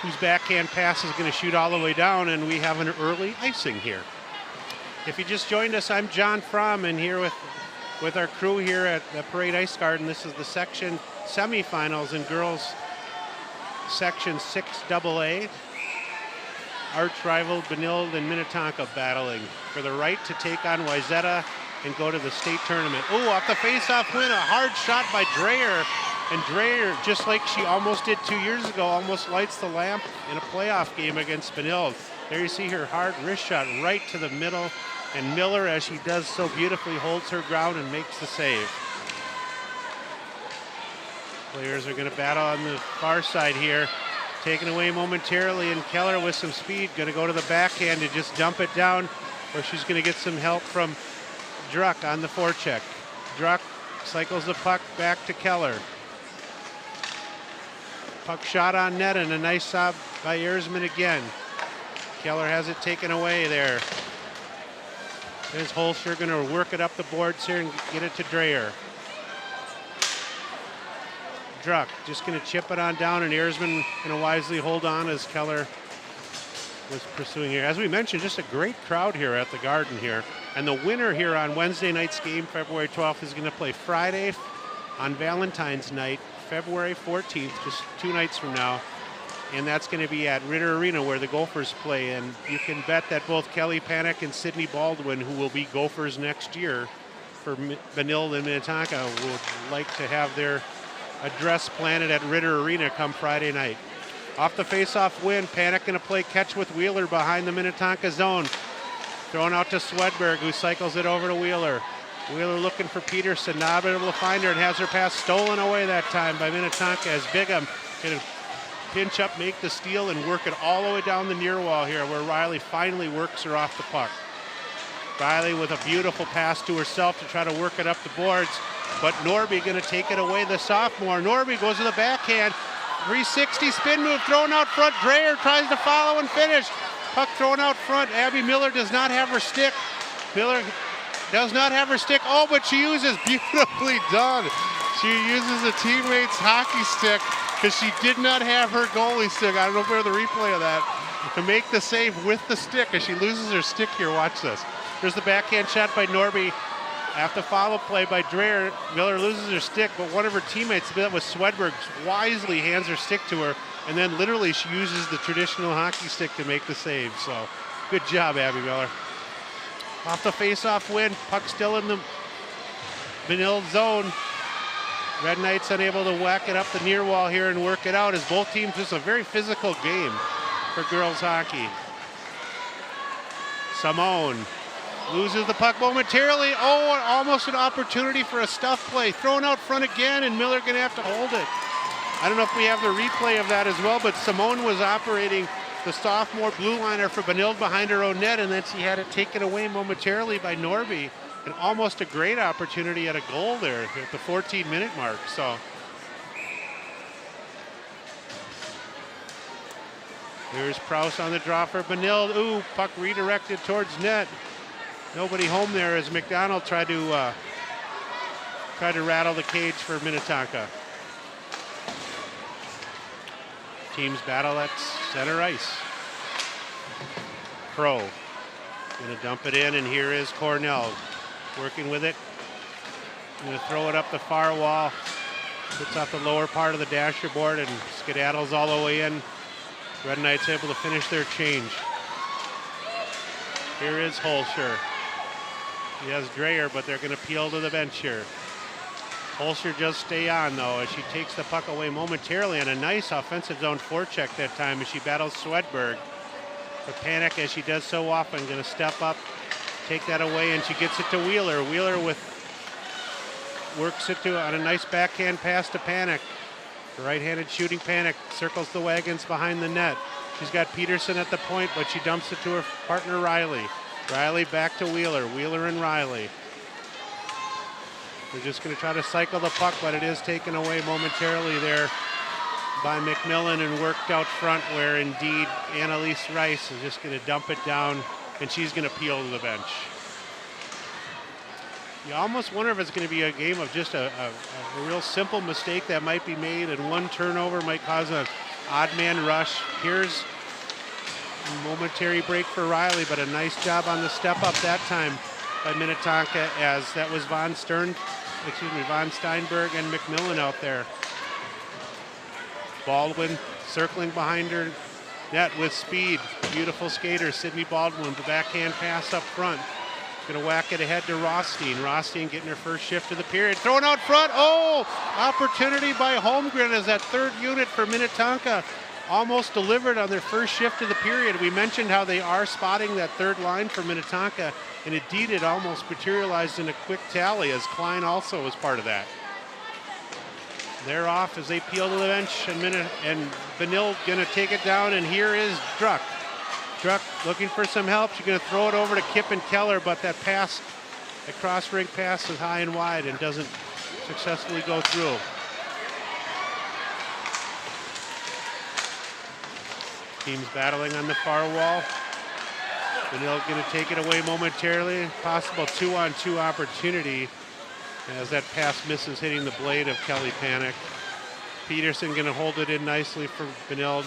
whose backhand pass is going to shoot all the way down, and we have an early icing here. If you just joined us, I'm John Fromm, and here with our crew here at the Parade Ice Garden. This is the section semifinals in girls section 6AA. Arch rival Benilde and Minnetonka battling for the right to take on Wayzata and go to the state tournament. Off the face-off win, a hard shot by Dreyer. And Dreyer, just like she almost did 2 years ago, almost lights the lamp in a playoff game against Benilde. There you see her hard wrist shot right to the middle, and Miller, as she does so beautifully, holds her ground and makes the save. Players are going to battle on the far side here. Taken away momentarily, and Keller with some speed, going to go to the backhand to just dump it down, where she's going to get some help from Druck on the forecheck. Druck cycles the puck back to Keller. Puck shot on net, and a nice job by Erzman again. Keller has it taken away there. There's Holscher going to work it up the boards here and get it to Dreyer. Druck just going to chip it on down, and Erzman going to wisely hold on as Keller was pursuing here. As we mentioned, just a great crowd here at the Garden here. And the winner here on Wednesday night's game, February 12th, is going to play Friday on Valentine's night, February 14th, just 2 nights from now. And that's going to be at Ritter Arena, where the Gophers play. And you can bet that both Kelly Panic and Sydney Baldwin, who will be Gophers next year for Benilde and Minnetonka, would like to have their address planted at Ritter Arena come Friday night. Off the face-off win, Panic going to play catch with Wheeler behind the Minnetonka zone. Thrown out to Swedberg, who cycles it over to Wheeler. Wheeler looking for Peterson, not able to find her, and has her pass stolen away that time by Minnetonka, as Bigham going to pinch up, make the steal, and work it all the way down the near wall here, where Riley finally works her off the puck. Riley with a beautiful pass to herself to try to work it up the boards, but Norby going to take it away, the sophomore. Norby goes to the backhand, 360 spin move, thrown out front. Dreyer tries to follow and finish. Puck thrown out front. Abby Miller does not have her stick. Miller does not have her stick. But she uses, beautifully done. She uses a teammate's hockey stick, because she did not have her goalie stick. I don't know if we have the replay of that, to make the save with the stick, as she loses her stick here. Watch this. There's the backhand shot by Norby. After follow play by Dreyer, Miller loses her stick, but one of her teammates, that was Swedberg, wisely hands her stick to her, and then literally she uses the traditional hockey stick to make the save. So good job, Abby Miller. Off the face-off win, puck still in the Benilde zone. Red Knights unable to whack it up the near wall here and work it out, as both teams, just a very physical game for girls hockey. Simone loses the puck momentarily. Almost an opportunity for a stuff play. Thrown out front again, and Miller going to have to hold it. I don't know if we have the replay of that as well, but Simone was operating the sophomore blue liner for Benilde behind her own net, and then she had it taken away momentarily by Norby. And almost a great opportunity at a goal there at the 14-minute mark. So here's Prouse on the draw for Benilde. Ooh, puck redirected towards net. Nobody home there as McDonald tried to rattle the cage for Minnetonka. Teams battle at center ice. Crow gonna dump it in, and here is Cornell working with it. Gonna throw it up the far wall. Puts off the lower part of the dasher board and skedaddles all the way in. Red Knights able to finish their change. Here is Holscher. He has Dreyer, but they're gonna peel to the bench here. Holscher just stay on though as she takes the puck away momentarily, and a nice offensive zone forecheck that time as she battles Swedberg. But Panic, as she does so often, gonna step up, take that away, and she gets it to Wheeler. Wheeler works it on a nice backhand pass to Panic. The right-handed shooting Panic circles the wagons behind the net. She's got Peterson at the point, but she dumps it to her partner Riley. Riley back to Wheeler. Wheeler and Riley. They're just going to try to cycle the puck, but it is taken away momentarily there by McMillan and worked out front, where indeed Annalise Rice is just going to dump it down, and she's going to peel to the bench. You almost wonder if it's going to be a game of just a real simple mistake that might be made, and one turnover might cause an odd man rush. Here's a momentary break for Riley, but a nice job on the step up that time by Minnetonka, as that was Von Steinberg and McMillan out there. Baldwin circling behind her net with speed. Beautiful skater, Sydney Baldwin, the backhand pass up front. Gonna whack it ahead to Rothstein. Rothstein getting her first shift of the period. Throwing out front. Oh, opportunity by Holmgren as that third unit for Minnetonka almost delivered on their first shift of the period. We mentioned how they are spotting that third line for Minnetonka, and indeed it almost materialized in a quick tally, as Klein also was part of that. They're off as they peel to the bench, and Benilde gonna take it down, and here is Druck. Druck looking for some help. She's gonna throw it over to Kip and Keller, but that pass, that cross-rink pass, is high and wide and doesn't successfully go through. Teams battling on the far wall. Benilde gonna take it away momentarily. Possible 2-on-2 opportunity as that pass misses, hitting the blade of Kelly Panic. Peterson gonna hold it in nicely for Benilde.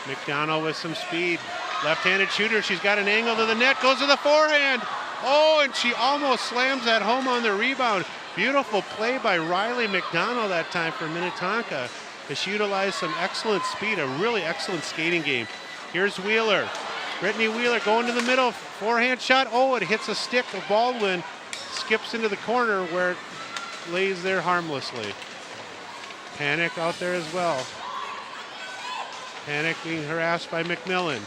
McDonald with some speed. Left-handed shooter, she's got an angle to the net, goes to the forehand. Oh, and she almost slams that home on the rebound. Beautiful play by Riley McDonald that time for Minnetonka, as she utilized some excellent speed, a really excellent skating game. Here's Wheeler. Brittany Wheeler going to the middle, forehand shot. Oh, it hits a stick of Baldwin, skips into the corner where it lays there harmlessly. Panic out there as well. Panic being harassed by McMillan.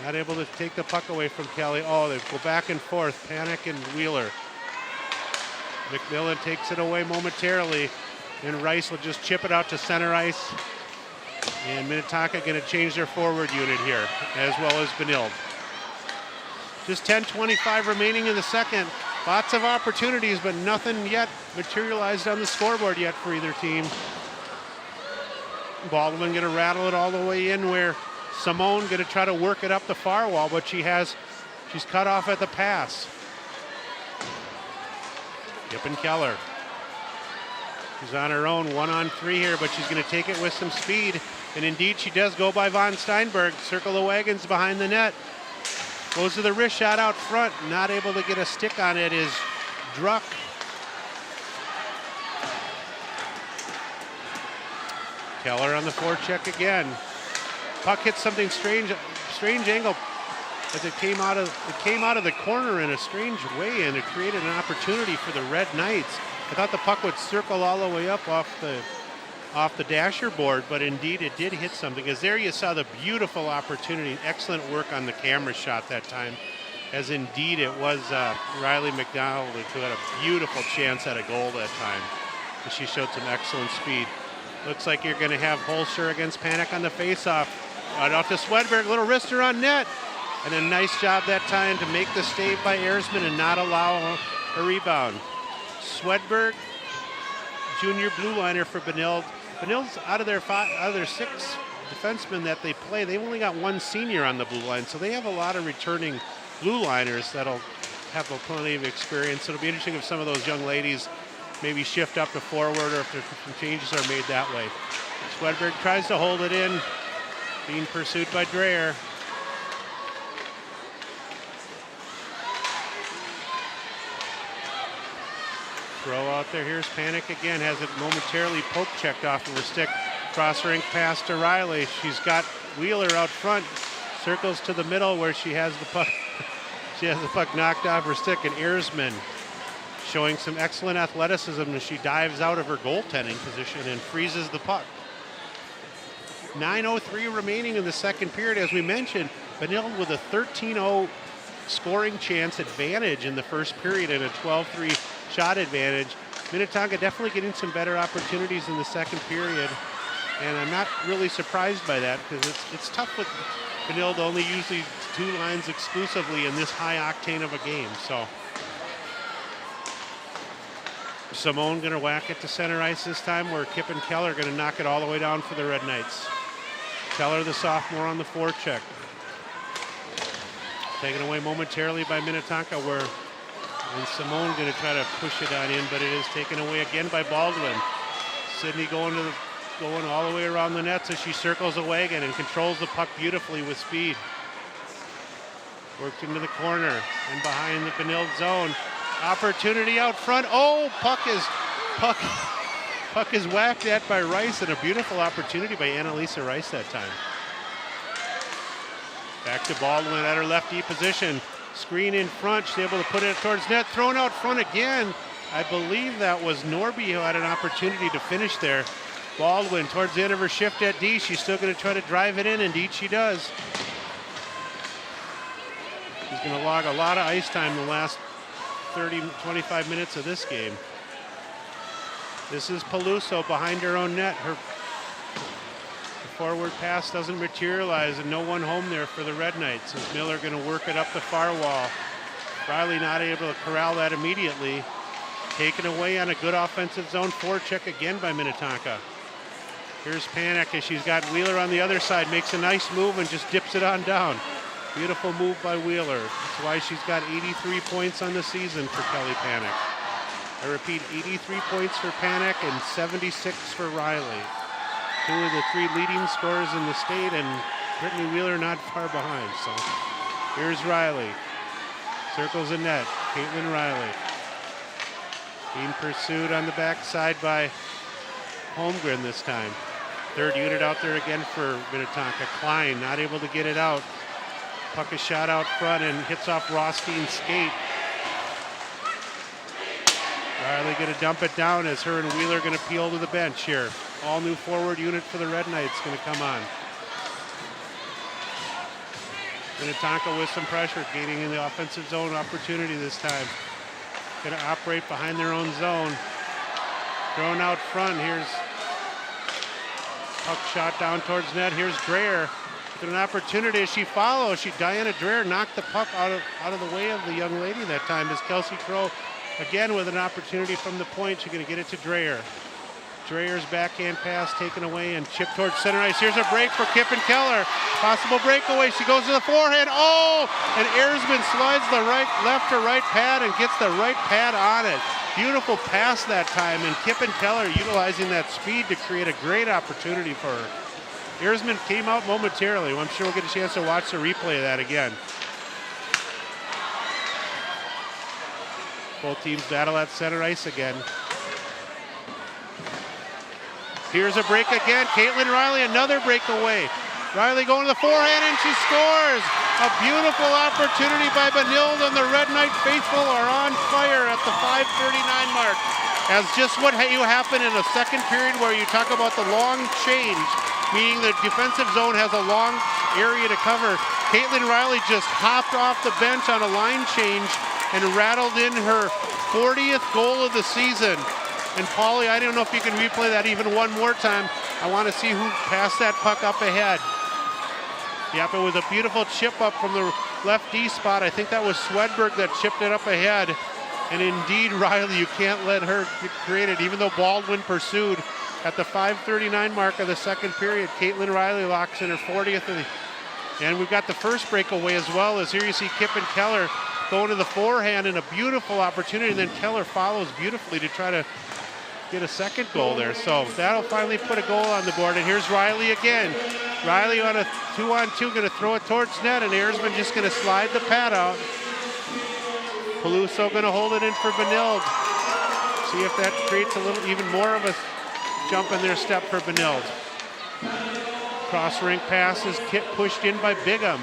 Not able to take the puck away from Kelly. Oh, they go back and forth, Panic and Wheeler. McMillan takes it away momentarily, and Rice will just chip it out to center ice. And Minnetonka going to change their forward unit here, as well as Benilde. Just 10:25 remaining in the second. Lots of opportunities, but nothing yet materialized on the scoreboard yet for either team. Baldwin going to rattle it all the way in, where Simone going to try to work it up the far wall, but she's cut off at the pass. Kip and Keller. She's on her own, 1-on-3 here, but she's going to take it with some speed. And indeed, she does go by Von Steinberg. Circle the wagons behind the net. Goes to the wrist shot out front. Not able to get a stick on it is Druck. Keller on the forecheck again. Puck hits something strange angle as it came out of the corner in a strange way, and it created an opportunity for the Red Knights. I thought the puck would circle all the way up off the dasher board, but indeed it did hit something. As there you saw the beautiful opportunity, excellent work on the camera shot that time, as indeed it was Riley McDonald who had a beautiful chance at a goal that time. And she showed some excellent speed. Looks like you're going to have Holster against Panic on the faceoff. Right off to Swedberg, little wrister on net. And a nice job that time to make the stave by Erzman and not allow a rebound. Swedberg, junior blue liner for Benilde. Benilde's out of their 6 defensemen that they play, they've only got 1 senior on the blue line, so they have a lot of returning blue liners that'll have plenty of experience. It'll be interesting if some of those young ladies maybe shift up to forward or if some changes are made that way. Swedberg tries to hold it in, being pursued by Dreyer. Throw out there, here's Panic again, has it momentarily poke checked off of her stick. Cross-rink pass to Riley. She's got Wheeler out front, circles to the middle where she has the puck. She has the puck knocked off her stick, and Erzman showing some excellent athleticism as she dives out of her goaltending position and freezes the puck. 9:03 remaining in the second period. As we mentioned, Benilde with a 13-0 scoring chance advantage in the first period and a 12-3 shot advantage. Minnetonka definitely getting some better opportunities in the second period, and I'm not really surprised by that because it's tough with Benilde only using 2 lines exclusively in this high octane of a game. So Simone going to whack it to center ice this time, where Kip and Keller going to knock it all the way down for the Red Knights. Keller, the sophomore, on the forecheck. Taken away momentarily by Minnetonka, where and Simone going to try to push it on in, but it is taken away again by Baldwin. Sydney going all the way around the net as she circles a wagon and controls the puck beautifully with speed. Worked into the corner and behind the Benilde zone. Opportunity out front. Oh, puck is whacked at by Rice, and a beautiful opportunity by Annalisa Rice that time. Back to Baldwin at her lefty position. Screen in front. She's able to put it towards net. Thrown out front again. I believe that was Norby who had an opportunity to finish there. Baldwin towards the end of her shift at D. She's still going to try to drive it in. Indeed, she does. She's going to log a lot of ice time the last 25 minutes of this game. This is Peluso behind her own net. Her forward pass doesn't materialize, and no one home there for the Red Knights as Miller going to work it up the far wall. Riley not able to corral that immediately. Taken away on a good offensive zone forecheck again by Minnetonka. Here's Panic as she's got Wheeler on the other side, makes a nice move and just dips it on down. Beautiful move by Wheeler. That's why she's got 83 points on the season for Kelly Panic. I repeat, 83 points for Panic and 76 for Riley. 2 of the 3 leading scorers in the state, and Brittany Wheeler not far behind. So here's Riley. Circles the net. Caitlin Riley. Being pursued on the backside by Holmgren this time. Third unit out there again for Minnetonka. Klein not able to get it out. Puck is shot out front and hits off Rothstein's skate. Riley going to dump it down as her and Wheeler going to peel to the bench here. All new forward unit for the Red Knights going to come on. Minnetonka with some pressure, gaining in the offensive zone opportunity this time. Going to operate behind their own zone. Thrown out front. Here's puck shot down towards net. Here's Dreyer with an opportunity as she follows. Diana Dreyer knocked the puck out of the way of the young lady that time as Kelsey Crow again with an opportunity from the point. She's going to get it to Dreyer. Dreyer's backhand pass taken away and chipped towards center ice. Here's a break for Kip and Keller. Possible breakaway. She goes to the forehand. Oh! And Erzman slides the left to right pad and gets the right pad on it. Beautiful pass that time, and Kip and Keller utilizing that speed to create a great opportunity for her. Erzman came out momentarily. I'm sure we'll get a chance to watch the replay of that again. Both teams battle at center ice again. Here's a break again. Caitlin Riley, another breakaway. Riley going to the forehand, and she scores. A beautiful opportunity by Benilde, and the Red Knight faithful are on fire at the 5:39 mark. As just what happened in a second period where you talk about the long change, meaning the defensive zone has a long area to cover. Caitlin Riley just hopped off the bench on a line change and rattled in her 40th goal of the season. And Paulie, I don't know if you can replay that even one more time. I want to see who passed that puck up ahead. Yep, it was a beautiful chip up from the left D spot. I think that was Swedberg that chipped it up ahead. And indeed, Riley, you can't let her get created, even though Baldwin pursued. At the 5:39 mark of the second period, Caitlin Riley locks in her 40th. And we've got the first breakaway as well, as here you see Kip and Keller going to the forehand in a beautiful opportunity. And then Keller follows beautifully to try to get a second goal there. So that'll finally put a goal on the board. And here's Riley again. Riley on a 2-on-2, going to throw it towards net, and Erzman just going to slide the pad out. Peluso going to hold it in for Benilde. See if that creates a little even more of a jump in their step for Benilde. Cross rink pass is pushed in by Bigham.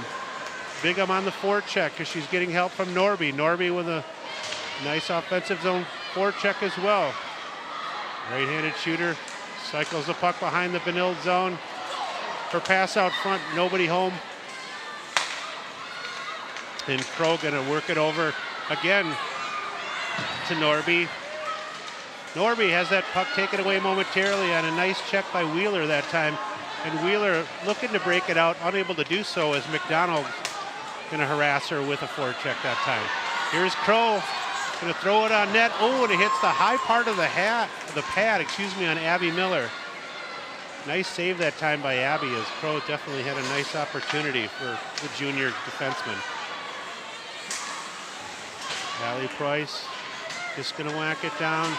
Bigham on the forecheck because she's getting help from Norby. Norby with a nice offensive zone forecheck as well. Right-handed shooter cycles the puck behind the Benilde zone. Her pass out front, nobody home. And Crow gonna work it over again to Norby. Norby has that puck taken away momentarily on a nice check by Wheeler that time. And Wheeler looking to break it out, unable to do so as McDonald gonna harass her with a forecheck that time. Here's Crow, gonna throw it on net. Oh, and it hits the high part of the pad, on Abby Miller. Nice save that time by Abby, as Crow definitely had a nice opportunity for the junior defenseman. Allie Price just gonna whack it down.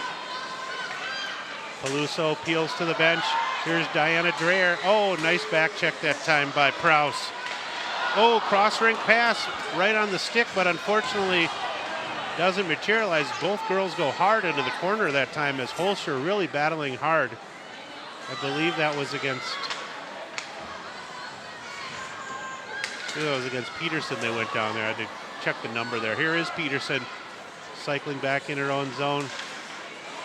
Peluso peels to the bench. Here's Diana Dreher. Oh, nice back check that time by Prouse. Oh, cross rink pass right on the stick, but unfortunately doesn't materialize. Both girls go hard into the corner that time, as Holscher really battling hard. I believe that was against Peterson. They went down there. I had to check the number there. Here is Peterson cycling back in her own zone.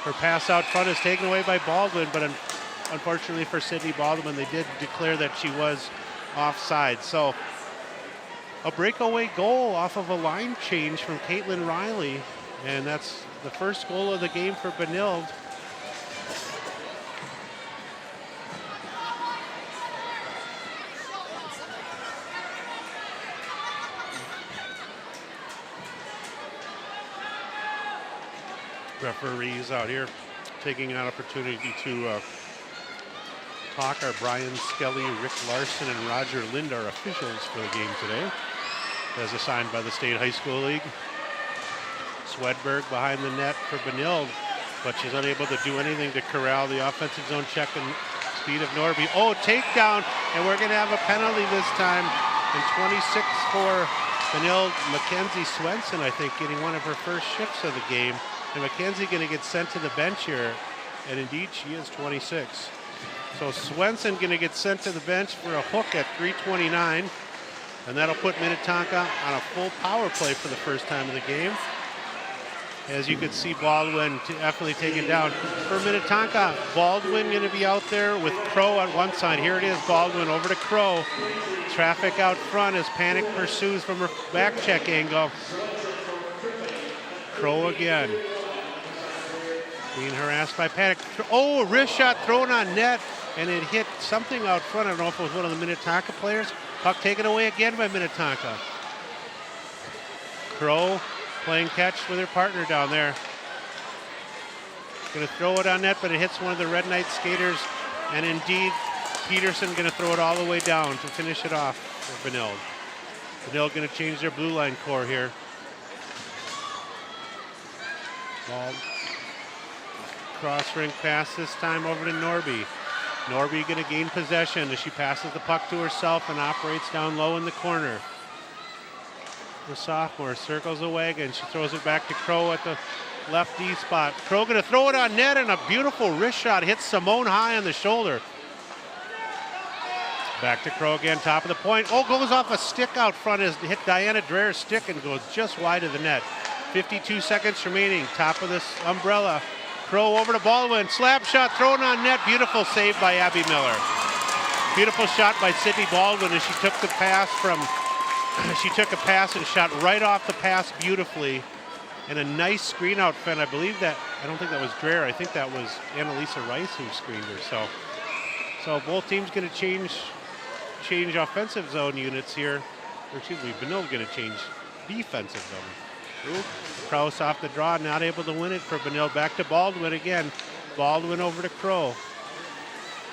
Her pass out front is taken away by Baldwin, but unfortunately for Sydney Baldwin, they did declare that she was offside. So a breakaway goal off of a line change from Caitlin Riley, and that's the first goal of the game for Benilde. Referees out here taking an opportunity to talk are Brian Skelly, Rick Larson, and Roger Lind, our officials for the game today, as assigned by the State High School League. Swedberg behind the net for Benilde, but she's unable to do anything to corral the offensive zone check and speed of Norby. Oh, takedown, and we're going to have a penalty this time. And 26 for Benilde. Mackenzie Swenson, I think, getting one of her first shifts of the game. And Mackenzie going to get sent to the bench here. And indeed, she is 26. So Swenson going to get sent to the bench for a hook at 3:29. And that'll put Minnetonka on a full power play for the first time of the game. As you can see, Baldwin definitely taken down. For Minnetonka, Baldwin going to be out there with Crow on one side. Here it is, Baldwin over to Crow. Traffic out front as Panic pursues from her back check angle. Crow again. Being harassed by Panic. Oh, a wrist shot thrown on net, and it hit something out front. I don't know if it was one of the Minnetonka players. Puck taken away again by Minnetonka. Crow playing catch with her partner down there. Going to throw it on net, but it hits one of the Red Knight skaters. And indeed, Peterson going to throw it all the way down to finish it off for Benilde. Benilde going to change their blue line core here. Ball. Cross rink pass this time over to Norby. Norby going to gain possession as she passes the puck to herself and operates down low in the corner. The sophomore circles the wagon. She throws it back to Crow at the left D spot. Crow going to throw it on net, and a beautiful wrist shot hits Simone high on the shoulder. Back to Crow again, top of the point. Oh, goes off a stick out front as hit Diana Dreher's stick and goes just wide of the net. 52 seconds remaining, top of this umbrella. Crow over to Baldwin, slap shot thrown on net. Beautiful save by Abby Miller. Beautiful shot by Sydney Baldwin as she took a pass and shot right off the pass beautifully. and a nice screen out front. I don't think that was Dreher. I think that was Annalisa Rice who screened her. So both teams going to change offensive zone units here. Or excuse me, Benilde going to change defensive zone. Ooh, Kraus off the draw, not able to win it for Benilde. Back to Baldwin again. Baldwin over to Crow.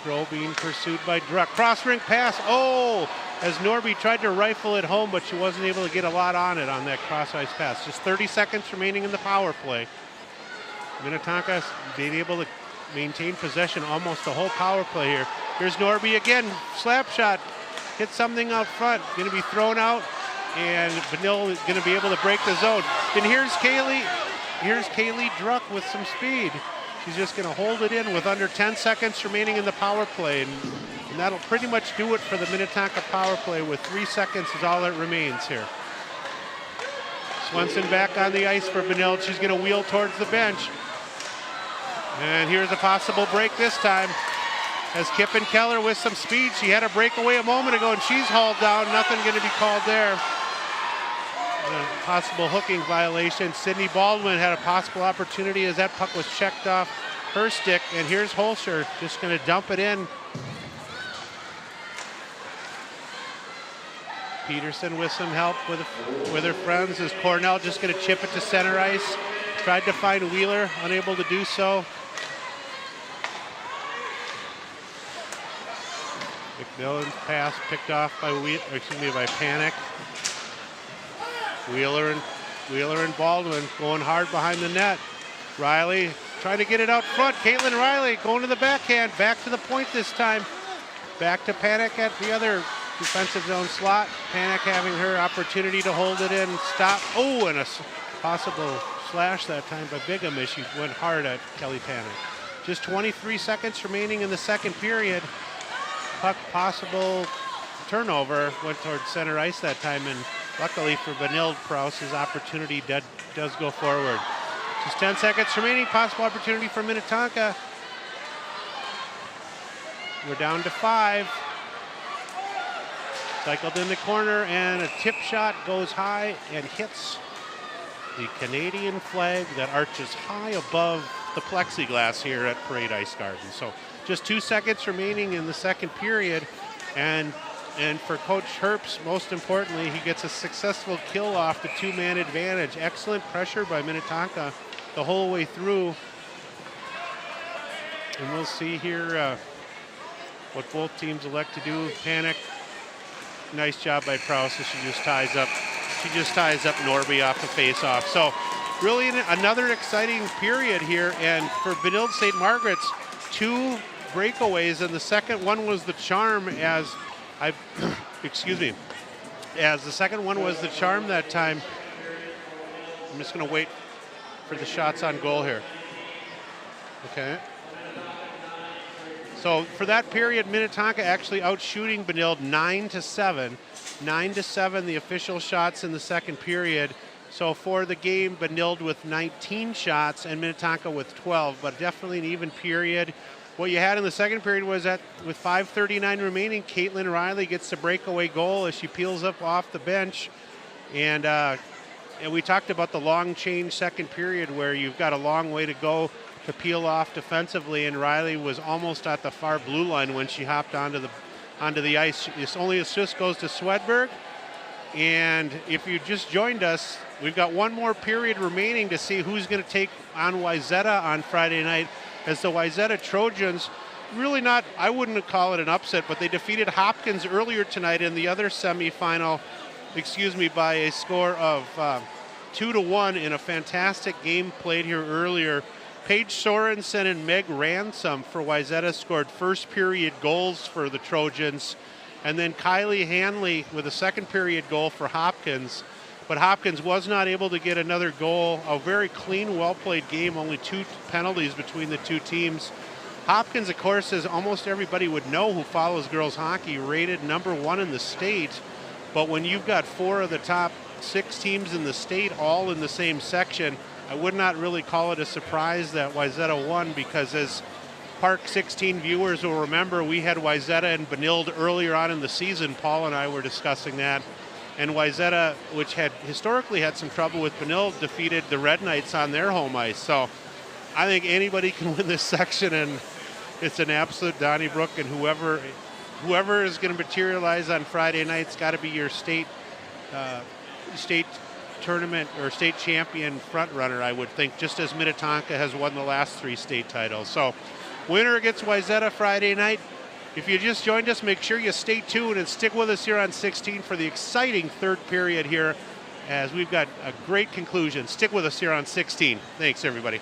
Crow being pursued by Druck. Cross-rink pass. Oh, as Norby tried to rifle it home, but she wasn't able to get a lot on it on that cross-ice pass. Just 30 seconds remaining in the power play. Minnetonka being able to maintain possession almost the whole power play here. Here's Norby again. Slap shot. Hit something out front. Going to be thrown out. And Benilde is going to be able to break the zone. Then here's Kaylee Druck with some speed. She's just going to hold it in with under 10 seconds remaining in the power play. And that'll pretty much do it for the Minnetonka power play with 3 seconds is all that remains here. Swenson back on the ice for Benilde. She's going to wheel towards the bench. And here's a possible break this time. As Kippen Keller with some speed. She had a breakaway a moment ago and she's hauled down. Nothing going to be called there. A possible hooking violation. Sydney Baldwin had a possible opportunity as that puck was checked off her stick. And here's Holscher just going to dump it in. Peterson with some help with her friends as Cornell just going to chip it to center ice. Tried to find Wheeler, unable to do so. McMillan's pass picked off by Panic. Wheeler and Baldwin going hard behind the net. Riley trying to get it out front. Caitlin Riley going to the backhand. Back to the point this time. Back to Panic at the other defensive zone slot. Panic having her opportunity to hold it in. Stop. Oh, and a possible slash that time by Bigham as she went hard at Kelly Panic. Just 23 seconds remaining in the second period. Puck possible turnover went towards center ice that time, and luckily for Benilde, Prowse's opportunity does go forward. Just 10 seconds remaining, possible opportunity for Minnetonka. We're down to 5. Cycled in the corner, and a tip shot goes high and hits the Canadian flag that arches high above the plexiglass here at Parade Ice Garden. So just 2 seconds remaining in the second period, and for Coach Herbst, most importantly, he gets a successful kill off the 2-man advantage. Excellent pressure by Minnetonka the whole way through. And we'll see here what both teams elect to do. Panic, nice job by Prowse. She just ties up Norby off the face-off. So really another exciting period here. And for Benilde St. Margaret's, 2 breakaways, and the second one was the charm as the second one was the charm that time. I'm just going to wait for the shots on goal here. Okay. So for that period, Minnetonka actually outshooting Benilde 9-7. 9-7 the official shots in the second period. So for the game, Benilde with 19 shots and Minnetonka with 12, but definitely an even period. What you had in the second period was that with 5:39 remaining, Caitlin Riley gets the breakaway goal as she peels up off the bench. And we talked about the long change second period where you've got a long way to go to peel off defensively, and Riley was almost at the far blue line when she hopped onto the ice. This only assist goes to Swedberg. And if you just joined us, we've got one more period remaining to see who's going to take on Wayzata on Friday night, as the Wayzata Trojans, really not, I wouldn't call it an upset, but they defeated Hopkins earlier tonight in the other semifinal, by a score of 2-1 in a fantastic game played here earlier. Paige Sorensen and Meg Ransom for Wayzata scored first period goals for the Trojans. And then Kylie Hanley with a second period goal for Hopkins. But Hopkins was not able to get another goal. A very clean, well-played game, only 2 penalties between the two teams. Hopkins, of course, as almost everybody would know who follows girls hockey, rated number 1 in the state. But when you've got 4 of the top 6 teams in the state all in the same section, I would not really call it a surprise that Wayzata won, because as Park 16 viewers will remember, we had Wayzata and Benilde earlier on in the season. Paul and I were discussing that. And Wayzata, which had historically had some trouble with Benilde, defeated the Red Knights on their home ice. So I think anybody can win this section, and it's an absolute Donnybrook, and whoever is going to materialize on Friday night's got to be your state tournament or state champion front runner, I would think, just as Minnetonka has won the last 3 state titles. So winner against Wayzata Friday night. If you just joined us, make sure you stay tuned and stick with us here on 16 for the exciting third period here, as we've got a great conclusion. Stick with us here on 16. Thanks, everybody.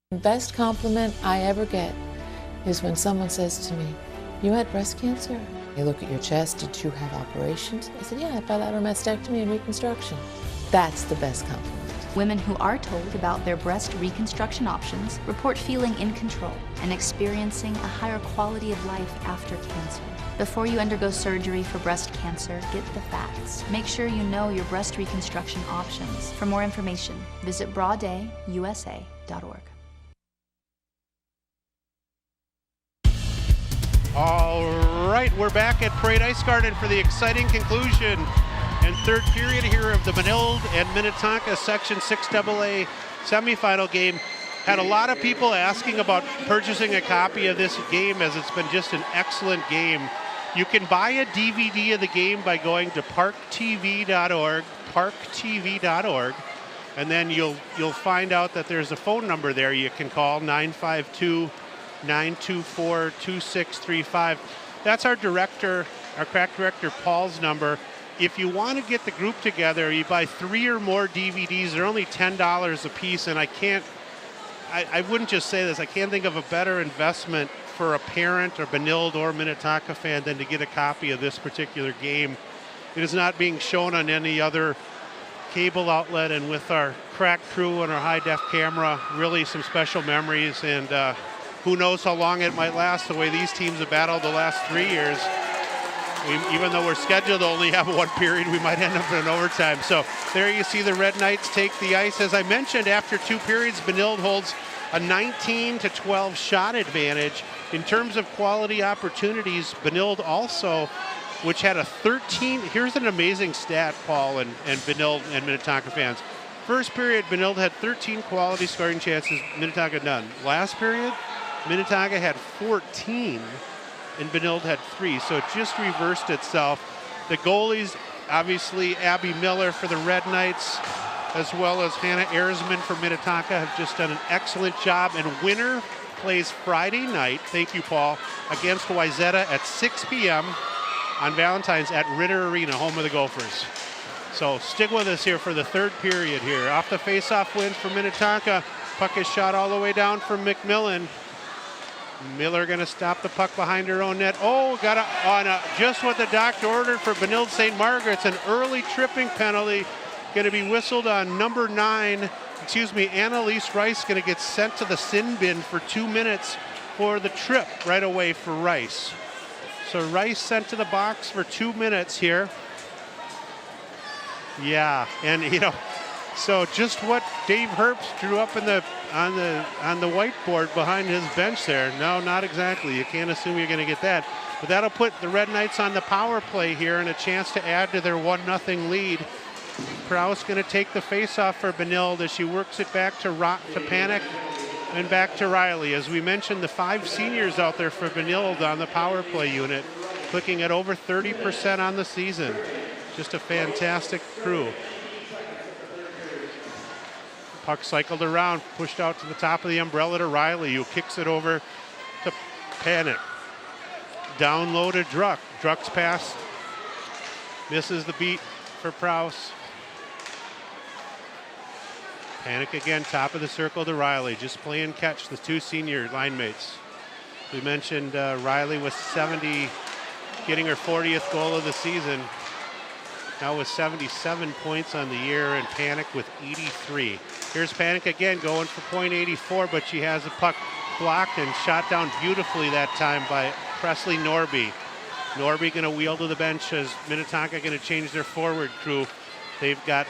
The best compliment I ever get is when someone says to me, "You had breast cancer?" They look at your chest, "Did you have operations?" I said, "Yeah, I had bilateral mastectomy and reconstruction." That's the best compliment. Women who are told about their breast reconstruction options report feeling in control and experiencing a higher quality of life after cancer. Before you undergo surgery for breast cancer, get the facts. Make sure you know your breast reconstruction options. For more information, visit broaddayusa.org. All right, we're back at Parade Ice Garden for the exciting conclusion and third period here of the Benilde and Minnetonka Section 6AA semifinal game. Had a lot of people asking about purchasing a copy of this game, as it's been just an excellent game. You can buy a DVD of the game by going to ParkTV.org, ParkTV.org, and then you'll find out that there's a phone number there you can call, 952-924-2635. That's our director, our crack director Paul's number. If you want to get the group together, you buy 3 or more DVDs. They're only $10 a piece, and I wouldn't just say this, I can't think of a better investment for a parent or Benilde or Minnetonka fan than to get a copy of this particular game. It is not being shown on any other cable outlet, and with our crack crew and our high-def camera, really some special memories, and who knows how long it might last, the way these teams have battled the last 3 years. Even though we're scheduled to only have 1 period, we might end up in an overtime. So there you see the Red Knights take the ice. As I mentioned, after 2 periods, Benilde holds a 19-12 shot advantage. In terms of quality opportunities, Benilde also, which had a 13, here's an amazing stat, Paul and Benilde and Minnetonka fans. First period, Benilde had 13 quality scoring chances, Minnetonka none. Last period, Minnetonka had 14. And Benilde had 3, so it just reversed itself. The goalies, obviously Abby Miller for the Red Knights, as well as Hannah Erzman for Minnetonka, have just done an excellent job. And winner plays Friday night, thank you, Paul, against Wayzata at 6 p.m. on Valentine's at Ritter Arena, home of the Gophers. So stick with us here for the third period here. Off the face-off win for Minnetonka. Puck is shot all the way down from McMillan. Miller going to stop the puck behind her own net. Oh, got just what the doctor ordered for Benilde St. Margaret's, an early tripping penalty going to be whistled on number 9. Annalise Rice going to get sent to the sin bin for 2 minutes for the trip right away for Rice. So Rice sent to the box for 2 minutes here. Yeah, and so just what Dave Herbst drew up on the whiteboard behind his bench there. No, not exactly. You can't assume you're going to get that. But that'll put the Red Knights on the power play here and a chance to add to their 1-0 lead. Kraus going to take the face-off for Benilde as she works it back to Panic and back to Riley. As we mentioned, the 5 seniors out there for Benilde on the power play unit, clicking at over 30% on the season. Just a fantastic crew. Puck cycled around, pushed out to the top of the umbrella to Riley, who kicks it over to Panic. Down low to Druck. Druck's pass misses the beat for Prowse. Panic again, top of the circle to Riley, just playing catch, the 2 senior line mates. We mentioned Riley with 70, getting her 40th goal of the season. Now with 77 points on the year, and Panic with 83. Here's Panic again going for .84, but she has the puck blocked and shot down beautifully that time by Presley Norby. Norby going to wheel to the bench as Minnetonka going to change their forward crew. They've got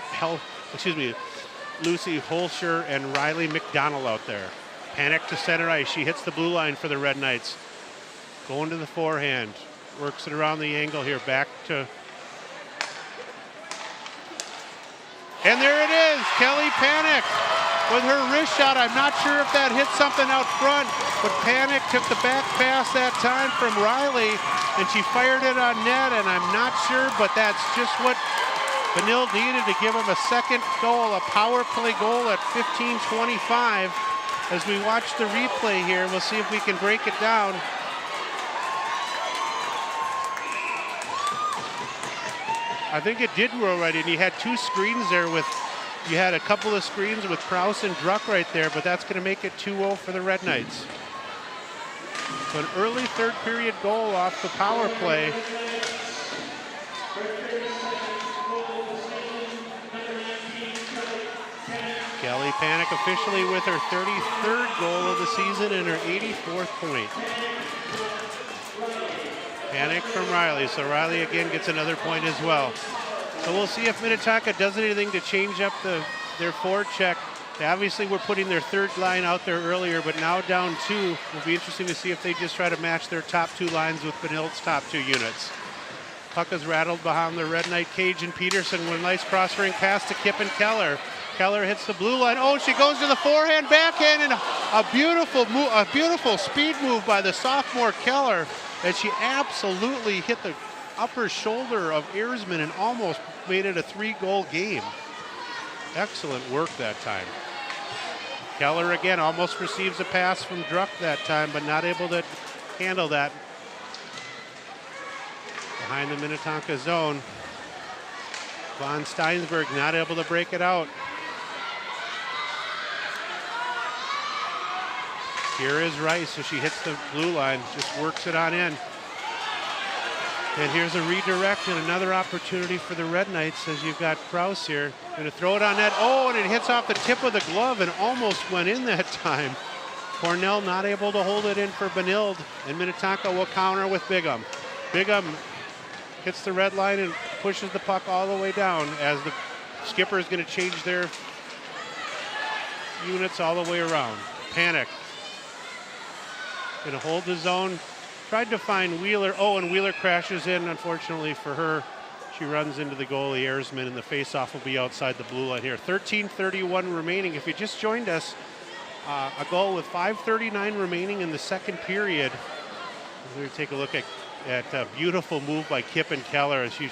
Lucy Holscher and Riley McDonald out there. Panic to center ice. She hits the blue line for the Red Knights. Going to the forehand. Works it around the angle here. Back to... And there it is. Kelly Panic with her wrist shot. I'm not sure if that hit something out front, but Panic took the back pass that time from Riley, and she fired it on net, and I'm not sure, but that's just what Benilde needed to give them a second goal, a power play goal at 15:25. As we watch the replay here, we'll see if we can break it down. I think it did go right in. You had two screens there you had a couple of screens with Kraus and Druck right there, but that's going to make it 2-0 for the Red Knights. So an early third period goal off the power play. Kelly Panic officially with her 33rd goal of the season and her 84th point. Panic from Riley, so Riley again gets another point as well. So we'll see if Minnetonka does anything to change up their forecheck. They obviously were putting their third line out there earlier, but now down two. Will be interesting to see if they just try to match their top two lines with Benilde's top two units. Puck is rattled behind the Red Knight cage, and Peterson with a nice cross-ring pass to Kip and Keller. Keller hits the blue line. Oh, she goes to the forehand, backhand, and a beautiful speed move by the sophomore Keller. And she absolutely hit the upper shoulder of Erzman and almost made it a 3-goal game. Excellent work that time. Keller again almost receives a pass from Druck that time, but not able to handle that. Behind the Minnetonka zone. Von Steinsberg not able to break it out. Here is Rice, so she hits the blue line, just works it on in. And here's a redirect and another opportunity for the Red Knights as you've got Kraus here. Going to throw it on net. Oh, and it hits off the tip of the glove and almost went in that time. Cornell not able to hold it in for Benilde, and Minnetonka will counter with Bigham. Bigham hits the red line and pushes the puck all the way down as the skipper is going to change their units all the way around. Panic. Going to hold the zone. Tried to find Wheeler. Oh, and Wheeler crashes in, unfortunately for her. She runs into the goalie, Erzman, and the faceoff will be outside the blue line here. 13:31 remaining. If you just joined us, a goal with 5:39 remaining in the second period. We're going to take a look at a beautiful move by Kip and Keller as she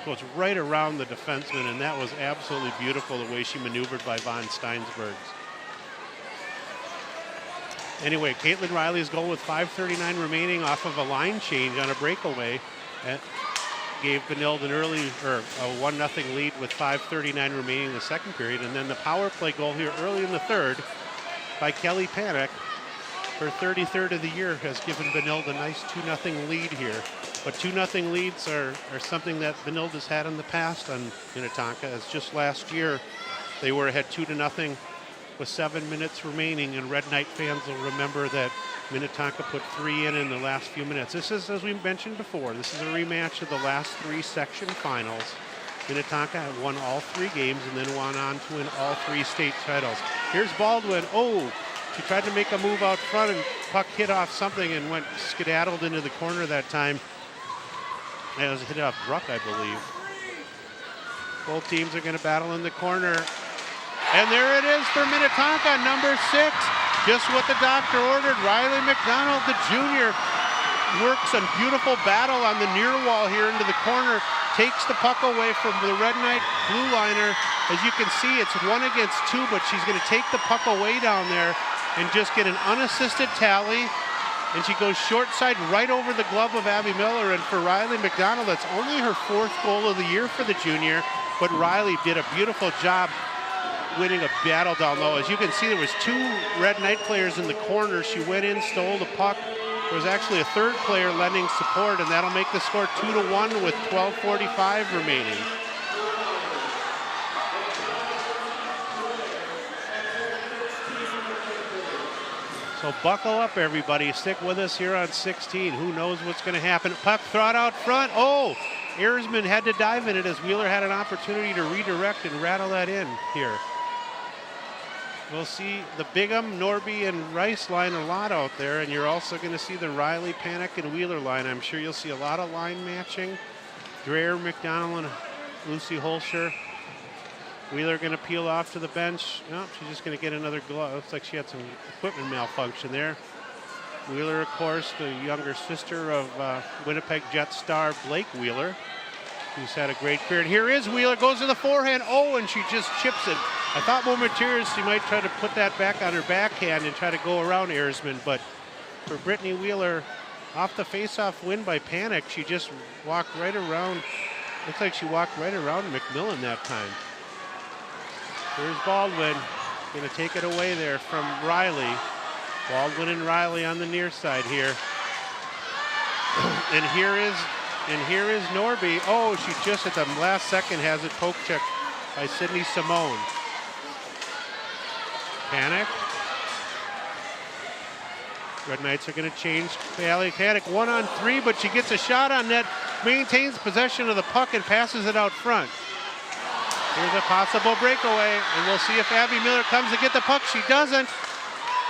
goes right around the defenseman, and that was absolutely beautiful the way she maneuvered by Von Steinsberg. Anyway, Caitlin Riley's goal with 5:39 remaining off of a line change on a breakaway gave Benilde an early, or a 1-0 lead with 5:39 remaining in the second period. And then the power play goal here early in the third by Kelly Panic, her 33rd of the year, has given Benilde a nice 2-0 lead here. But 2-0 leads are something that Benilde has had in the past on Minnetonka, as just last year they were ahead 2-0 with 7 minutes remaining, and Red Knight fans will remember that Minnetonka put 3 in the last few minutes. This is, as we mentioned before, this is a rematch of the last 3 section finals. Minnetonka had won all 3 games and then went on to win all 3 state titles. Here's Baldwin. Oh, she tried to make a move out front and puck hit off something and went skedaddled into the corner that time. It was hit off Druck, I believe. Both teams are going to battle in the corner. And there it is for Minnetonka, number 6. Just what the doctor ordered. Riley McDonald, the junior, works a beautiful battle on the near wall here into the corner. Takes the puck away from the Red Knight blue liner. As you can see, it's 1 against 2, but she's going to take the puck away down there and just get an unassisted tally. And she goes short side right over the glove of Abby Miller. And for Riley McDonald, that's only her 4th goal of the year for the junior. But Riley did a beautiful job winning a battle down low. As you can see, there was 2 Red Knight players in the corner. She went in, stole the puck. There was actually a 3rd player lending support, and that'll make the score 2-1 with 12:45 remaining. So buckle up, everybody. Stick with us here on 16. Who knows what's going to happen? Puck thrown out front. Oh, Erzman had to dive in it as Wheeler had an opportunity to redirect and rattle that in here. We'll see the Bigham, Norby, and Rice line a lot out there, and you're also going to see the Riley, Panic, and Wheeler line. I'm sure you'll see a lot of line matching. Dreher, McDonald, and Lucy Holscher. Wheeler going to peel off to the bench. No, she's just going to get another glove. Looks like she had some equipment malfunction there. Wheeler, of course, the younger sister of Winnipeg Jet star Blake Wheeler, who's had a great career. And here is Wheeler, goes to the forehand. Oh, and she just chips it. I thought momentarily she might try to put that back on her backhand and try to go around Erzman, but for Brittany Wheeler, off the face-off win by Panic, she just walked right around. Looks like she walked right around McMillan that time. Here's Baldwin, going to take it away there from Riley. Baldwin and Riley on the near side here. And here is Norby. Oh, she just at the last second has it poke checked by Sydney Simone. Panic. Red Knights are going to change. Panic 1-on-3, but she gets a shot on net, maintains possession of the puck and passes it out front. Here's a possible breakaway, and we'll see if Abby Miller comes to get the puck. She doesn't,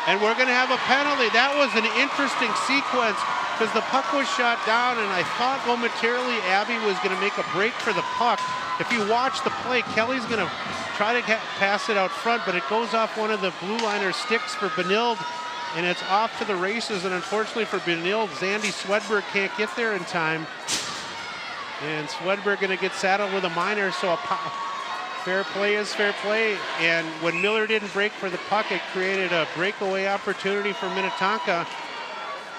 and we're going to have a penalty. That was an interesting sequence because the puck was shot down, and I thought momentarily Abby was going to make a break for the puck. If you watch the play, Kelly's going to try to pass it out front, but it goes off one of the blue liner sticks for Benilde, and it's off to the races. And unfortunately for Benilde, Zandy Swedberg can't get there in time. And Swedberg going to get saddled with a minor, so fair play is fair play. And when Miller didn't break for the puck, it created a breakaway opportunity for Minnetonka.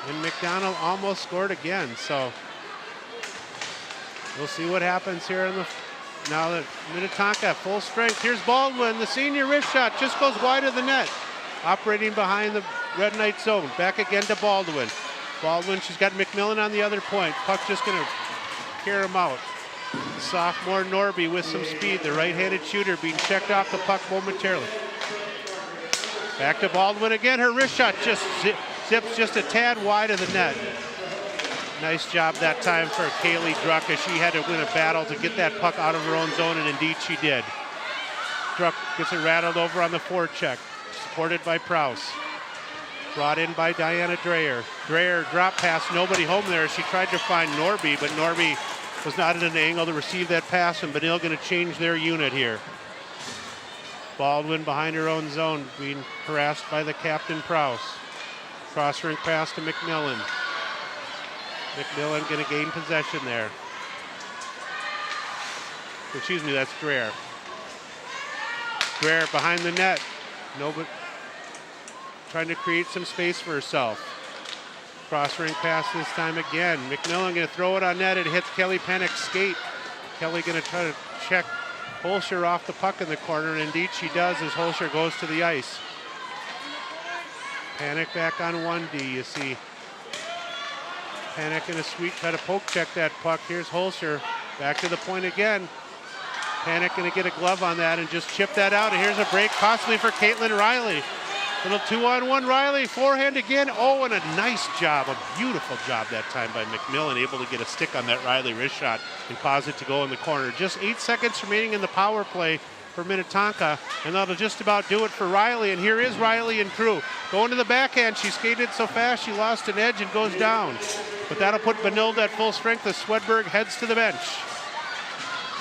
And McDonald almost scored again. So we'll see what happens here in the. Now that Minnetonka full strength. Here's Baldwin, the senior wrist shot just goes wide of the net. Operating behind the Red Knight zone. Back again to Baldwin. Baldwin, she's got McMillan on the other point. Puck just going to carry him out. Sophomore Norby with some speed. The right-handed shooter being checked off the puck momentarily. Back to Baldwin again. Her wrist shot just zips just a tad wide of the net. Nice job that time for Kaylee Druck as she had to win a battle to get that puck out of her own zone, and indeed she did. Druck gets it rattled over on the forecheck, supported by Prowse. Brought in by Diana Dreher. Dreher drop pass, nobody home there. She tried to find Norby, but Norby was not at an angle to receive that pass, and Benilde going to change their unit here. Baldwin behind her own zone, being harassed by the captain Prowse. Cross-rink pass to McMillan. McMillan going to gain possession there. Excuse me, that's Dreher. Dreher behind the net. Nobody trying to create some space for herself. Cross-ring pass this time again. McMillan going to throw it on net. It hits Kelly Panic's skate. Kelly going to try to check Holscher off the puck in the corner, and indeed she does as Holscher goes to the ice. Panic back on 1D. You see Panic in a sweep, try to poke check that puck. Here's Holscher back to the point again. Panic going to get a glove on that and just chip that out. And here's a break possibly for Caitlin Riley. Little 2-on-1 Riley, forehand again. Oh, and a nice job, a beautiful job that time by McMillan, able to get a stick on that Riley wrist shot and cause it to go in the corner. Just 8 seconds remaining in the power play for Minnetonka, and that'll just about do it for Riley. And here is Riley and crew. Going to the backhand, she skated so fast she lost an edge and goes down. But that'll put Benilde at full strength as Swedberg heads to the bench.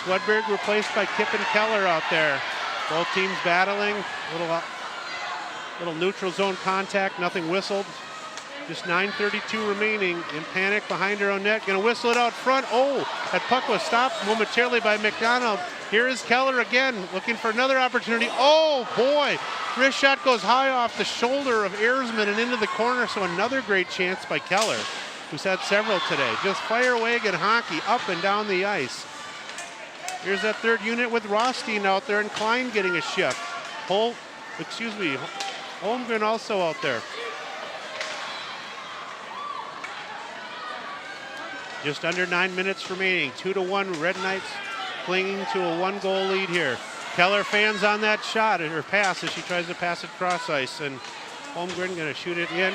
Swedberg replaced by Kip and Keller out there. Both teams battling. Little neutral zone contact, nothing whistled. Just 9:32 remaining. In Panic behind her own net, gonna whistle it out front. Oh, that puck was stopped momentarily by McDonald. Here is Keller again, looking for another opportunity. Oh boy, wrist shot goes high off the shoulder of Erzman and into the corner, so another great chance by Keller, who's had several today. Just fire wagon hockey up and down the ice. Here's that third unit with Rothstein out there and Klein getting a shift. Holmgren also out there. Just under 9 minutes remaining. 2-1 Red Knights clinging to a 1-goal lead here. Keller fans on that shot at her pass as she tries to pass it cross ice, and Holmgren going to shoot it in.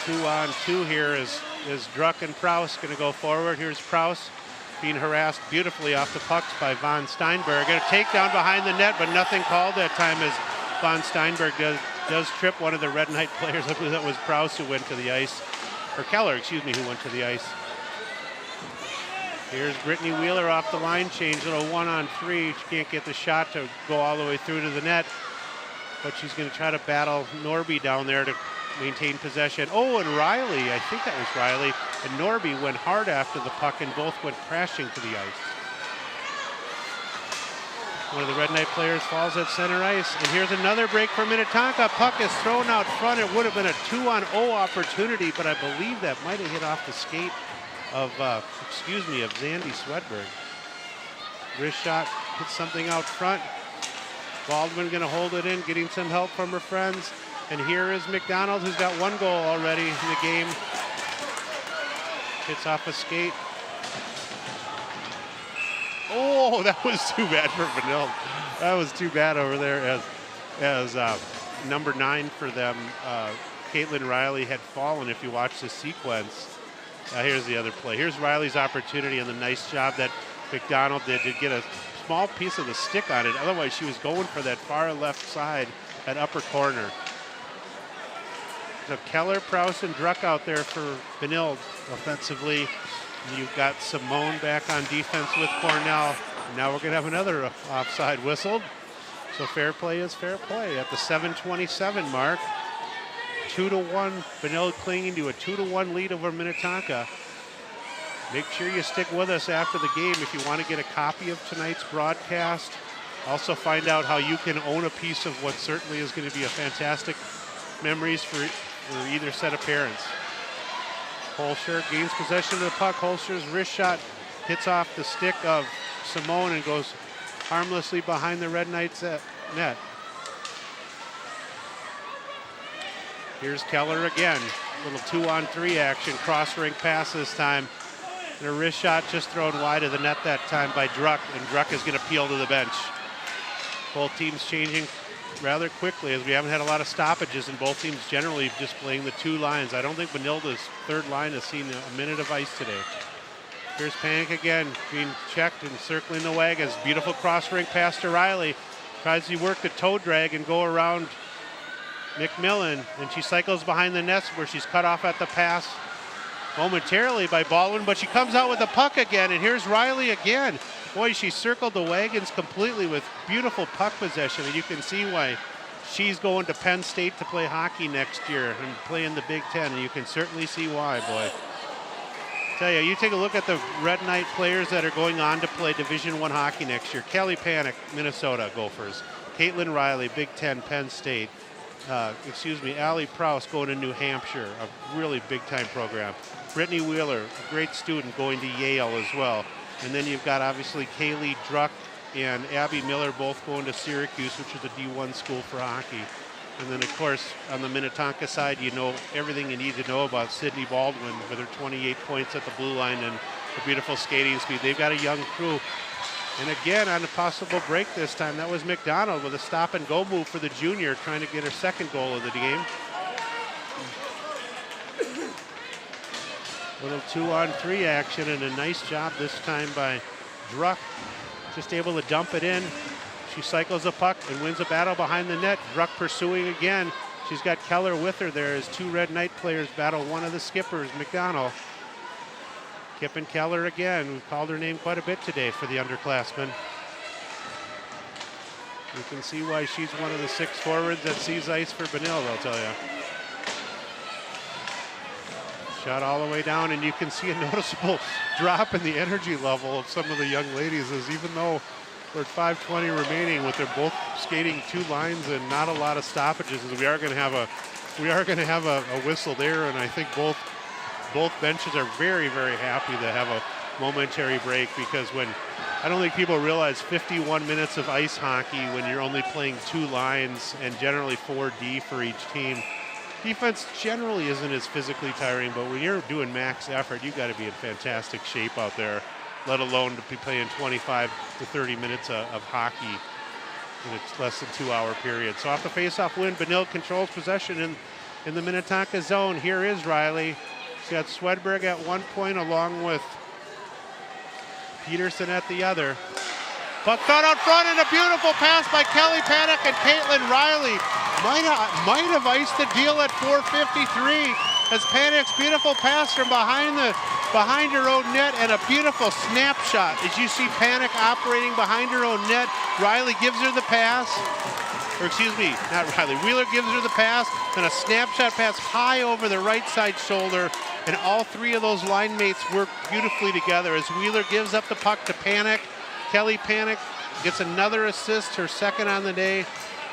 2-on-2 here is Druck and Prowse going to go forward. Here's Prowse being harassed beautifully off the pucks by Von Steinberg. And a takedown behind the net, but nothing called that time as Von Steinberg does trip one of the Red Knight players. I believe that was Prowse who went to the ice, or Keller, excuse me, who went to the ice. Here's Brittany Wheeler off the line change, little 1-on-3. She can't get the shot to go all the way through to the net, but she's going to try to battle Norby down there to maintain possession. Oh, and Riley, I think that was Riley, and Norby went hard after the puck and both went crashing to the ice. One of the Red Knight players falls at center ice, and here's another break for Minnetonka. Puck is thrown out front. It would have been a 2-on-0 opportunity, but I believe that might have hit off the skate of Zandy Swedberg. Wrist shot, hit something out front. Baldwin gonna hold it in, getting some help from her friends. And here is McDonald, who's got 1 goal already in the game. Hits off a skate. Oh, that was too bad for Vanille. That was too bad over there as number 9 for them, Caitlin Riley, had fallen if you watch the sequence. Here's the other play. Here's Riley's opportunity and the nice job that McDonald did to get a small piece of the stick on it. Otherwise, she was going for that far left side, that upper corner. So Keller, Prowse, and Druck out there for Vanille offensively. You've got Simone back on defense with Cornell. Now we're going to have another offside whistled. So fair play is fair play at the 7:27 mark. 2-1, Vanille clinging to a 2-1 lead over Minnetonka. Make sure you stick with us after the game if you want to get a copy of tonight's broadcast. Also find out how you can own a piece of what certainly is going to be a fantastic memories for either set of parents. Holscher gains possession of the puck. Holscher's wrist shot hits off the stick of Simone and goes harmlessly behind the Red Knights net. Here's Keller again. Little 2-on-3 action. Cross-rink pass this time. And a wrist shot just thrown wide of the net that time by Druck. And Druck is going to peel to the bench. Both teams changing rather quickly as we haven't had a lot of stoppages, and both teams generally just playing the 2 lines. I don't think Benilda's 3rd line has seen a minute of ice today. Here's Panic again, being checked and circling the wagons. Beautiful cross-rink pass to Riley. Tries to work the toe drag and go around McMillan, and she cycles behind the nets where she's cut off at the pass momentarily by Baldwin, but she comes out with the puck again, and here's Riley again. Boy, she circled the wagons completely with beautiful puck possession, and you can see why she's going to Penn State to play hockey next year and play in the Big Ten, and you can certainly see why, boy. Tell you, you take a look at the Red Knight players that are going on to play Division I hockey next year. Kelly Panic, Minnesota Gophers. Caitlin Riley, Big Ten, Penn State. Allie Prowse going to New Hampshire, a really big-time program. Brittany Wheeler, a great student, going to Yale as well. And then you've got, obviously, Kaylee Druck and Abby Miller both going to Syracuse, which is a D1 school for hockey. And then, of course, on the Minnetonka side, you know everything you need to know about Sydney Baldwin with her 28 points at the blue line and her beautiful skating speed. They've got a young crew. And again, on a possible break this time, that was McDonald with a stop-and-go move for the junior, trying to get her 2nd goal of the game. Little 2-on-3 action, and a nice job this time by Druck. Just able to dump it in. She cycles a puck and wins a battle behind the net. Druck pursuing again. She's got Keller with her there as 2 Red Knight players battle one of the skippers, McDonald. Kip and Keller again. We've called her name quite a bit today for the underclassmen. You can see why she's one of the 6 forwards that sees ice for Benilde, I'll tell you. Shot all the way down, and you can see a noticeable drop in the energy level of some of the young ladies, as even though we're at 5:20 remaining, with they're both skating 2 lines and not a lot of stoppages, as we are going to have a whistle there, and I think both benches are very, very happy to have a momentary break, because I don't think people realize 51 minutes of ice hockey when you're only playing 2 lines and generally 4D for each team. Defense generally isn't as physically tiring, but when you're doing max effort, you've got to be in fantastic shape out there, let alone to be playing 25 to 30 minutes of hockey in a less than 2-hour period. So off the face-off win, Benilde controls possession in the Minnetonka zone. Here is Riley. She's got Swedberg at one point, along with Peterson at the other. Puck caught out front and a beautiful pass by Kelly Panic and Caitlin Riley. Might have iced the deal at 4:53 as Panic's beautiful pass from behind her own net and a beautiful snapshot. As you see Panic operating behind her own net, Riley gives her the pass. Or excuse me, not Riley. Wheeler gives her the pass, and a snapshot pass high over the right side shoulder, and all three of those line mates work beautifully together as Wheeler gives up the puck to Panic. Kelly Panic gets another assist, her second on the day.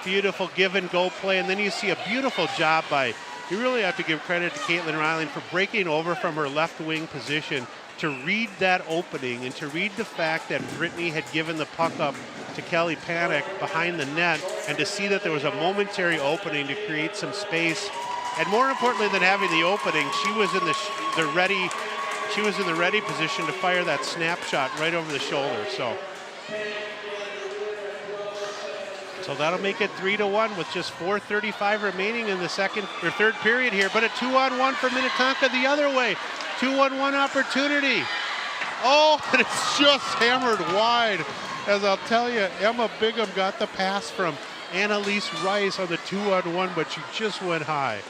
Beautiful give and go play, and then you see a beautiful job by, you really have to give credit to Caitlin Riley for breaking over from her left wing position to read that opening and to read the fact that Brittany had given the puck up to Kelly Panic behind the net, and to see that there was a momentary opening to create some space. And more importantly than having the opening, she was in the ready position to fire that snapshot right over the shoulder. So that'll make it 3-1 with just 4:35 remaining in the third period here. But a 2-on-1 for Minnetonka the other way. 2-on-1 opportunity. Oh, and it's just hammered wide. As I'll tell you, Emma Bigham got the pass from Annalise Rice on the 2-on-1, but she just went high.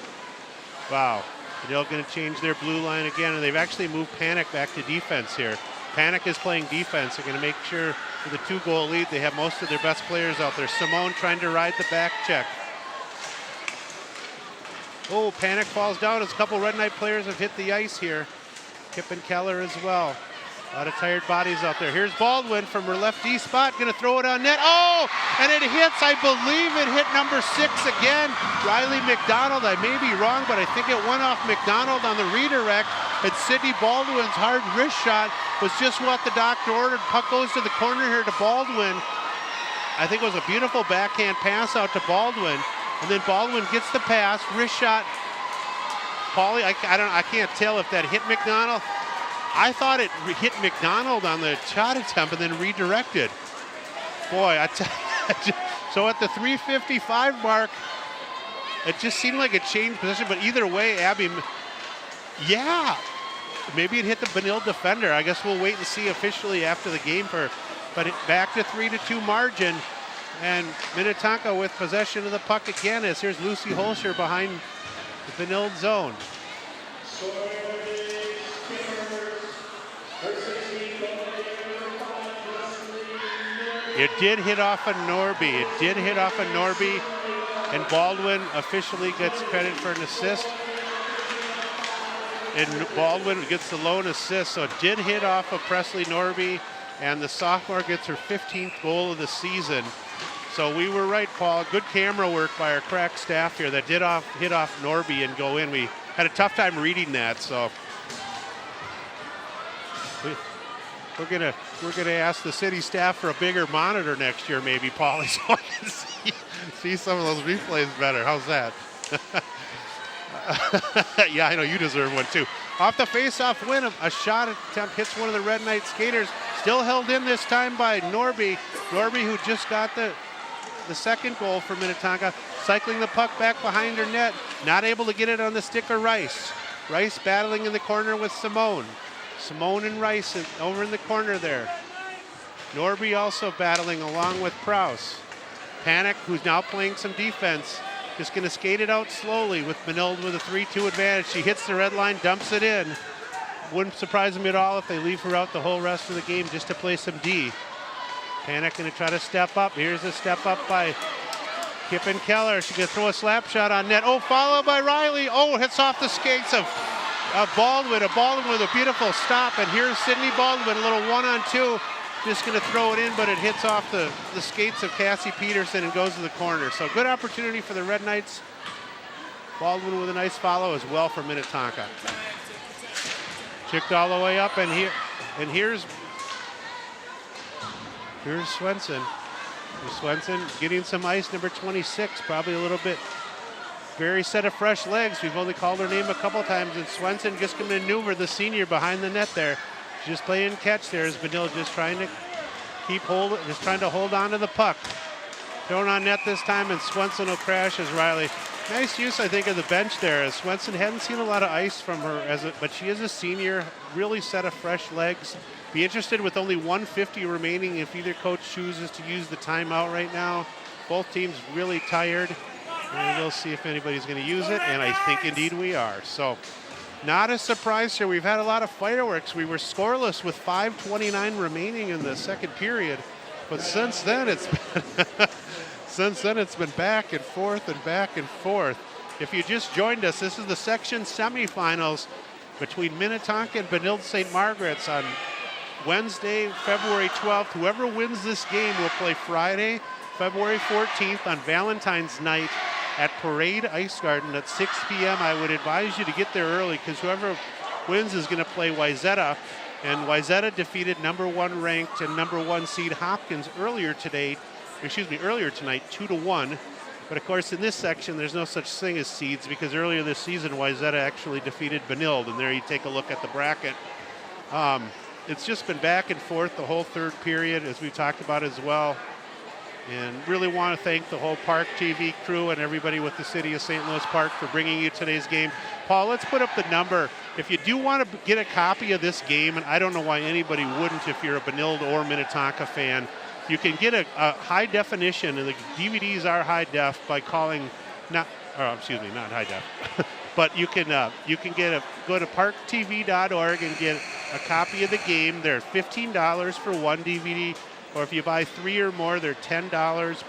Wow. They're going to change their blue line again, and they've actually moved Panic back to defense here. Panic is playing defense. They're going to make sure with a 2-goal lead, they have most of their best players out there. Simone trying to ride the back check. Oh, Panic falls down as a couple Red Knight players have hit the ice here. Kip and Keller as well. A lot of tired bodies out there. Here's Baldwin from her left D spot, going to throw it on net. Oh, and it hits, I believe it hit number 6 again. Riley McDonald, I may be wrong, but I think it went off McDonald on the redirect. And Sydney Baldwin's hard wrist shot was just what the doctor ordered. Puck goes to the corner here to Baldwin. I think it was a beautiful backhand pass out to Baldwin. And then Baldwin gets the pass, wrist shot. Paulie, I can't tell if that hit McDonald. I thought it hit McDonald on the shot attempt and then redirected. Boy, so at the 3:55 mark, it just seemed like it changed position, but either way, Abby, yeah, maybe it hit the Benilde defender. I guess we'll wait and see officially after the game but back to 3-2 margin, and Minnetonka with possession of the puck again as here's Lucy Holscher behind the Benilde zone. It did hit off of Norby. And Baldwin officially gets credit for an assist. And Baldwin gets the lone assist, so it did hit off of Presley Norby, and the sophomore gets her 15th goal of the season. So we were right, Paul. Good camera work by our crack staff here that hit off Norby and go in. We had a tough time reading that, so we're gonna ask the city staff for a bigger monitor next year, maybe, Paulie, so I can see some of those replays better. How's that? Yeah, I know you deserve one too. Off the face-off win, a shot attempt hits one of the Red Knight skaters. Still held in this time by Norby. Norby, who just got the second goal for Minnetonka, cycling the puck back behind her net. Not able to get it on the stick of Rice. Rice battling in the corner with Simone. Simone and Rice over in the corner there. Norby also battling along with Prowse. Panic, who's now playing some defense, just going to skate it out slowly with Benilde with a 3-2 advantage. She hits the red line, dumps it in. Wouldn't surprise me at all if they leave her out the whole rest of the game just to play some D. Panic going to try to step up. Here's a step up by Kip and Keller. She's going to throw a slap shot on net. Oh, followed by Riley. Oh, hits off the skates of Baldwin. Baldwin with a beautiful stop. And here's Sydney Baldwin, a little 1-on-2. Just going to throw it in, but it hits off the skates of Cassie Peterson and goes to the corner. So good opportunity for the Red Knights. Baldwin with a nice follow as well for Minnetonka. Chipped all the way up, and here's Swenson. Swenson getting some ice, number 26, probably a little bit very set of fresh legs. We've only called her name a couple times, and Swenson just going to maneuver the senior behind the net there. Just playing catch there as Benilde just trying to hold on to the puck. Thrown on net this time, and Swenson will crash as Riley. Nice use, I think, of the bench there, as Swenson hadn't seen a lot of ice from her, but she is a senior, really set of fresh legs. Be interested with only 150 remaining if either coach chooses to use the timeout right now. Both teams really tired, and we'll see if anybody's going to use it, and I think indeed we are. So not a surprise here. We've had a lot of fireworks. We were scoreless with 5:29 remaining in the second period, but since then it's been back and forth and back and forth. If you just joined us, this is the section semifinals between Minnetonka and Benilde St. Margaret's on Wednesday, February 12th. Whoever wins this game will play Friday, February 14th on Valentine's night at Parade Ice Garden at 6 p.m. I would advise you to get there early because whoever wins is going to play Wayzata. And Wayzata defeated number 1 ranked and number 1 seed Hopkins earlier tonight, 2-1. But of course, in this section, there's no such thing as seeds because earlier this season, Wayzata actually defeated Benilde. And there you take a look at the bracket. It's just been back and forth the whole third period, as we talked about as well. And really want to thank the whole ParkTV crew and everybody with the City of St. Louis Park for bringing you today's game. Paul, let's put up the number. If you do want to get a copy of this game, and I don't know why anybody wouldn't if you're a Benilde or Minnetonka fan, you can get a high definition, and the DVDs are high def by calling, not high def, but you can go to parktv.org and get a copy of the game. They're $15 for one DVD. Or if you buy 3 or more, they're $10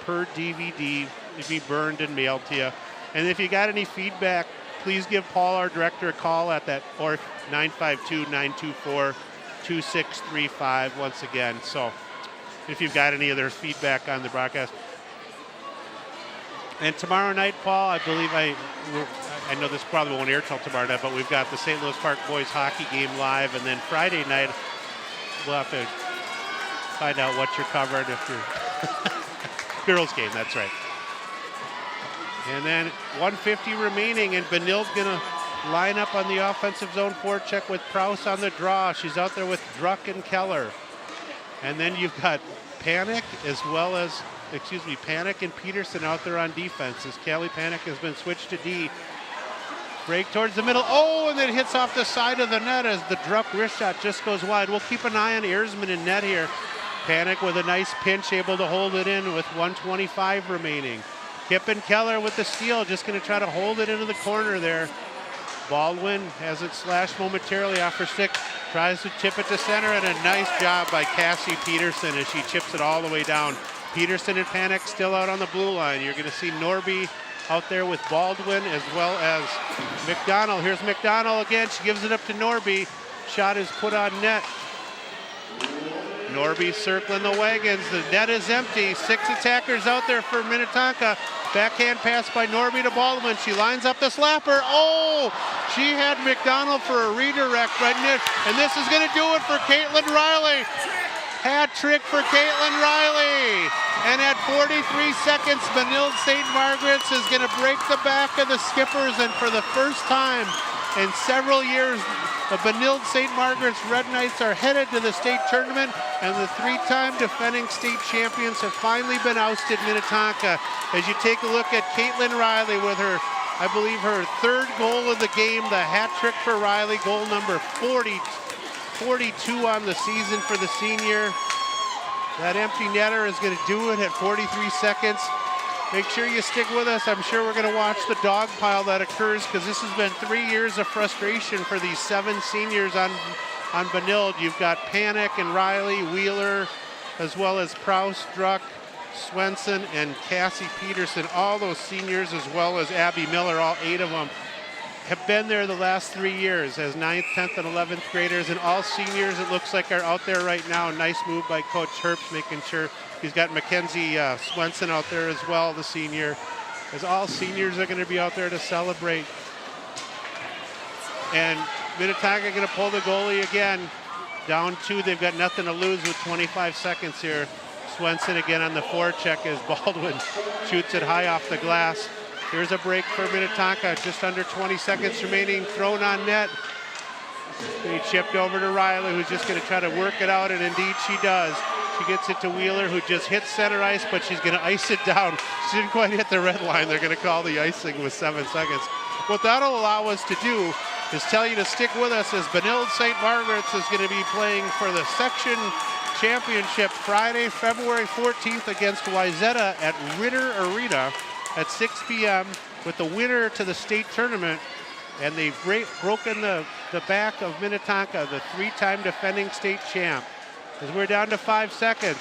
per DVD. It'll be burned and mailed to you. And if you got any feedback, please give Paul, our director, a call at that or 952-924-2635 once again. So if you've got any other feedback on the broadcast. And tomorrow night, Paul, I believe I know this probably won't air till tomorrow night, but we've got the St. Louis Park boys hockey game live. And then Friday night, we'll have to find out what you're covering if you're girls game, that's right. And then 150 remaining, and Benilde's going to line up on the offensive zone forecheck with Prouse on the draw. She's out there with Druck and Keller. And then you've got Panic and Peterson out there on defense as Callie Panic has been switched to D. Break towards the middle. Oh, and then hits off the side of the net as the Druck wrist shot just goes wide. We'll keep an eye on Ersman in net here. Panic with a nice pinch, able to hold it in with 1:25 remaining. Kip and Keller with the steal, just going to try to hold it into the corner there. Baldwin has it slashed momentarily off her stick, tries to chip it to center, and a nice job by Cassie Peterson as she chips it all the way down. Peterson and Panic still out on the blue line. You're going to see Norby out there with Baldwin as well as McDonald. Here's McDonald again. She gives it up to Norby. Shot is put on net. Norby circling the wagons. The net is empty. 6 attackers out there for Minnetonka. Backhand pass by Norby to Baldwin. She lines up the slapper. Oh, she had McDonald for a redirect right there. And this is going to do it for Caitlin Riley. Hat trick for Caitlin Riley. And at 43 seconds, Benilde St. Margaret's is going to break the back of the Skippers. And for the first time in several years, the Benilde St. Margaret's Red Knights are headed to the state tournament, and the 3-time defending state champions have finally been ousted Minnetonka. As you take a look at Caitlin Riley with her, I believe her 3rd goal of the game, the hat trick for Riley, goal number 42 on the season for the senior. That empty netter is going to do it at 43 seconds. Make sure you stick with us. I'm sure we're going to watch the dog pile that occurs because this has been 3 years of frustration for these 7 seniors on Benilde. You've got Panic and Riley, Wheeler, as well as Prouse, Druck, Swenson, and Cassie Peterson. All those seniors, as well as Abby Miller, all 8 of them, have been there the last 3 years as 9th, 10th, and 11th graders. And all seniors, it looks like, are out there right now. Nice move by Coach Herbst, making sure he's got Mackenzie Swenson out there as well, the senior, as all seniors are going to be out there to celebrate. And Minnetonka going to pull the goalie again. Down 2, they've got nothing to lose with 25 seconds here. Swenson again on the forecheck as Baldwin shoots it high off the glass. Here's a break for Minnetonka, just under 20 seconds remaining, thrown on net. He chipped over to Riley, who's just going to try to work it out, and indeed she does. She gets it to Wheeler, who just hits center ice, but she's going to ice it down. She didn't quite hit the red line. They're going to call the icing with 7 seconds. What that'll allow us to do is tell you to stick with us as Benilde St. Margaret's is going to be playing for the section championship Friday, February 14th against Wayzata at Ritter Arena at 6 p.m. with the winner to the state tournament. And they've broken the back of Minnetonka, the 3-time defending state champ. As we're down to 5 seconds,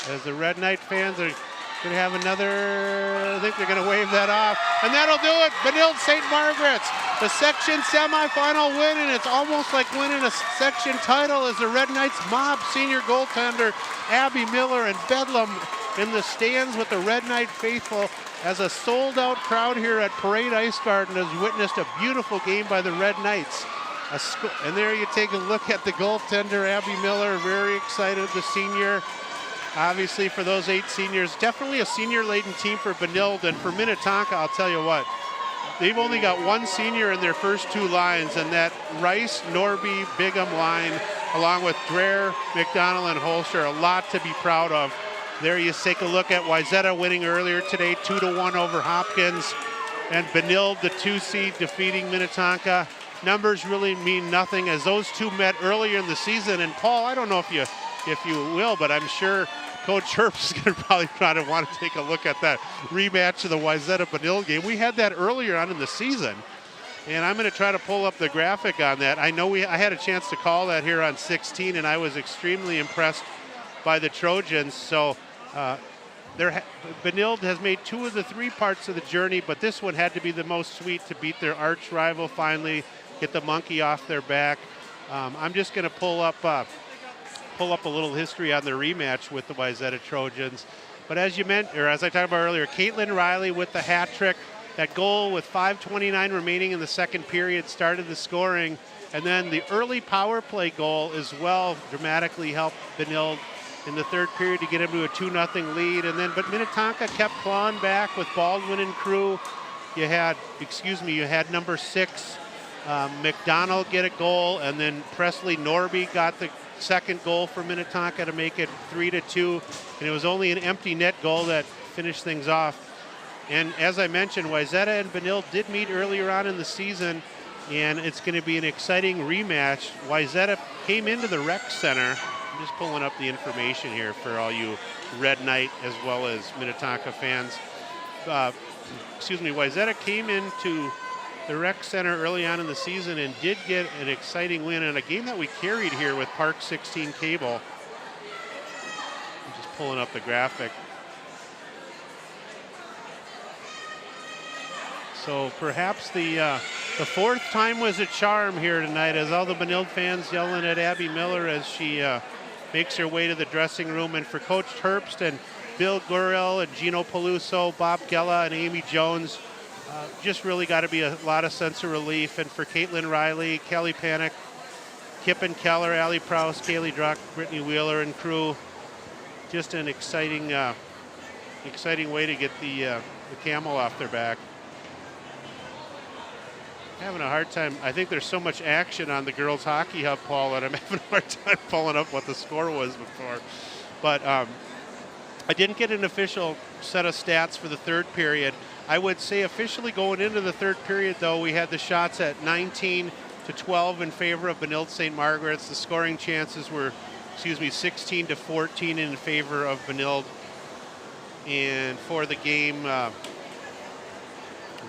as the Red Knight fans are going to have another, I think they're going to wave that off. And that'll do it. Benilde St. Margaret's, the section semifinal win, and it's almost like winning a section title as the Red Knights mob senior goaltender Abby Miller and Bedlam in the stands with the Red Knight faithful as a sold-out crowd here at Parade Ice Garden has witnessed a beautiful game by the Red Knights. And there you take a look at the goaltender, Abby Miller, very excited, the senior. Obviously, for those 8 seniors, definitely a senior-laden team for Benilde. And for Minnetonka, I'll tell you what, they've only got 1 senior in their first 2 lines, and that Rice, Norby, Bigham line, along with Dreher, McDonald, and Holscher, a lot to be proud of. There you take a look at Wayzata winning earlier today, 2-1 over Hopkins, and Benilde, the 2 seed, defeating Minnetonka. Numbers really mean nothing as those 2 met earlier in the season. And Paul, I don't know if you will, but I'm sure Coach Herbst is going to probably try to want to take a look at that rematch of the Wayzata-Benilde game. We had that earlier on in the season, and I'm going to try to pull up the graphic on that. I know I had a chance to call that here on 16, and I was extremely impressed by the Trojans. So Benilde has made 2 of the 3 parts of the journey, but this one had to be the most sweet to beat their arch rival finally, get the monkey off their back. I'm just going to pull up a little history on the rematch with the Wayzata Trojans. But as I talked about earlier, Caitlin Riley with the hat trick. That goal with 5:29 remaining in the second period started the scoring. And then the early power play goal as well dramatically helped Benilde in the third period to get him to a 2-0 lead. But Minnetonka kept clawing back with Baldwin and crew. You had number 6, McDonald get a goal, and then Presley Norby got the second goal for Minnetonka to make it 3-2. And it was only an empty net goal that finished things off. And as I mentioned, Wayzata and Benilde did meet earlier on in the season, and it's going to be an exciting rematch. Wayzata came into the rec center. I'm just pulling up the information here for all you Red Knight as well as Minnetonka fans. Wayzata came into the rec center early on in the season and did get an exciting win in a game that we carried here with Park 16 cable. I'm just pulling up the graphic. So perhaps the 4th time was a charm here tonight, as all the Benilde fans yelling at Abby Miller as she makes her way to the dressing room. And for Coach Herbst and Bill Gurrell and Gino Peluso, Bob Gella and Amy Jones, just really got to be a lot of sense of relief. And for Caitlin Riley, Kelly Panic, Kippen Keller, Allie Prowse, Kaylee Druck, Brittany Wheeler and crew, just an exciting way to get the camel off their back. Having a hard time. I think there's so much action on the girls hockey hub, Paul, that I'm having a hard time pulling up what the score was before. But I didn't get an official set of stats for the third period. I would say officially going into the third period, though, we had the shots at 19-12 in favor of Benilde St. Margaret's. The scoring chances were, 16-14 in favor of Benilde. And for the game, I'm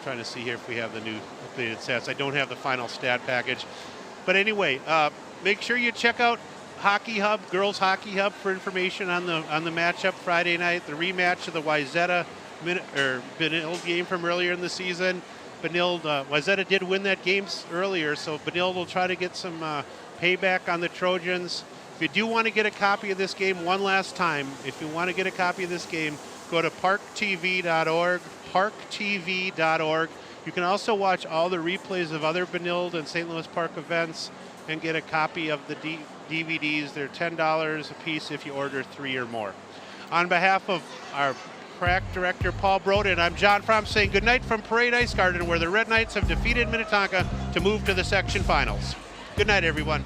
trying to see here if we have the new updated stats. I don't have the final stat package. But anyway, make sure you check out Hockey Hub, Girls Hockey Hub, for information on the matchup Friday night, the rematch of the Wayzata Benilde game from earlier in the season. Wayzata did win that game earlier, so Benilde will try to get some payback on the Trojans. If you do want to get a copy of this game one last time, go to ParkTV.org, ParkTV.org. You can also watch all the replays of other Benilde and St. Louis Park events and get a copy of the DVDs. They're $10 a piece if you order 3 or more. On behalf of our crack director, Paul Broden, I'm John Fromm saying good night from Parade Ice Garden, where the Red Knights have defeated Minnetonka to move to the section finals. Good night, everyone.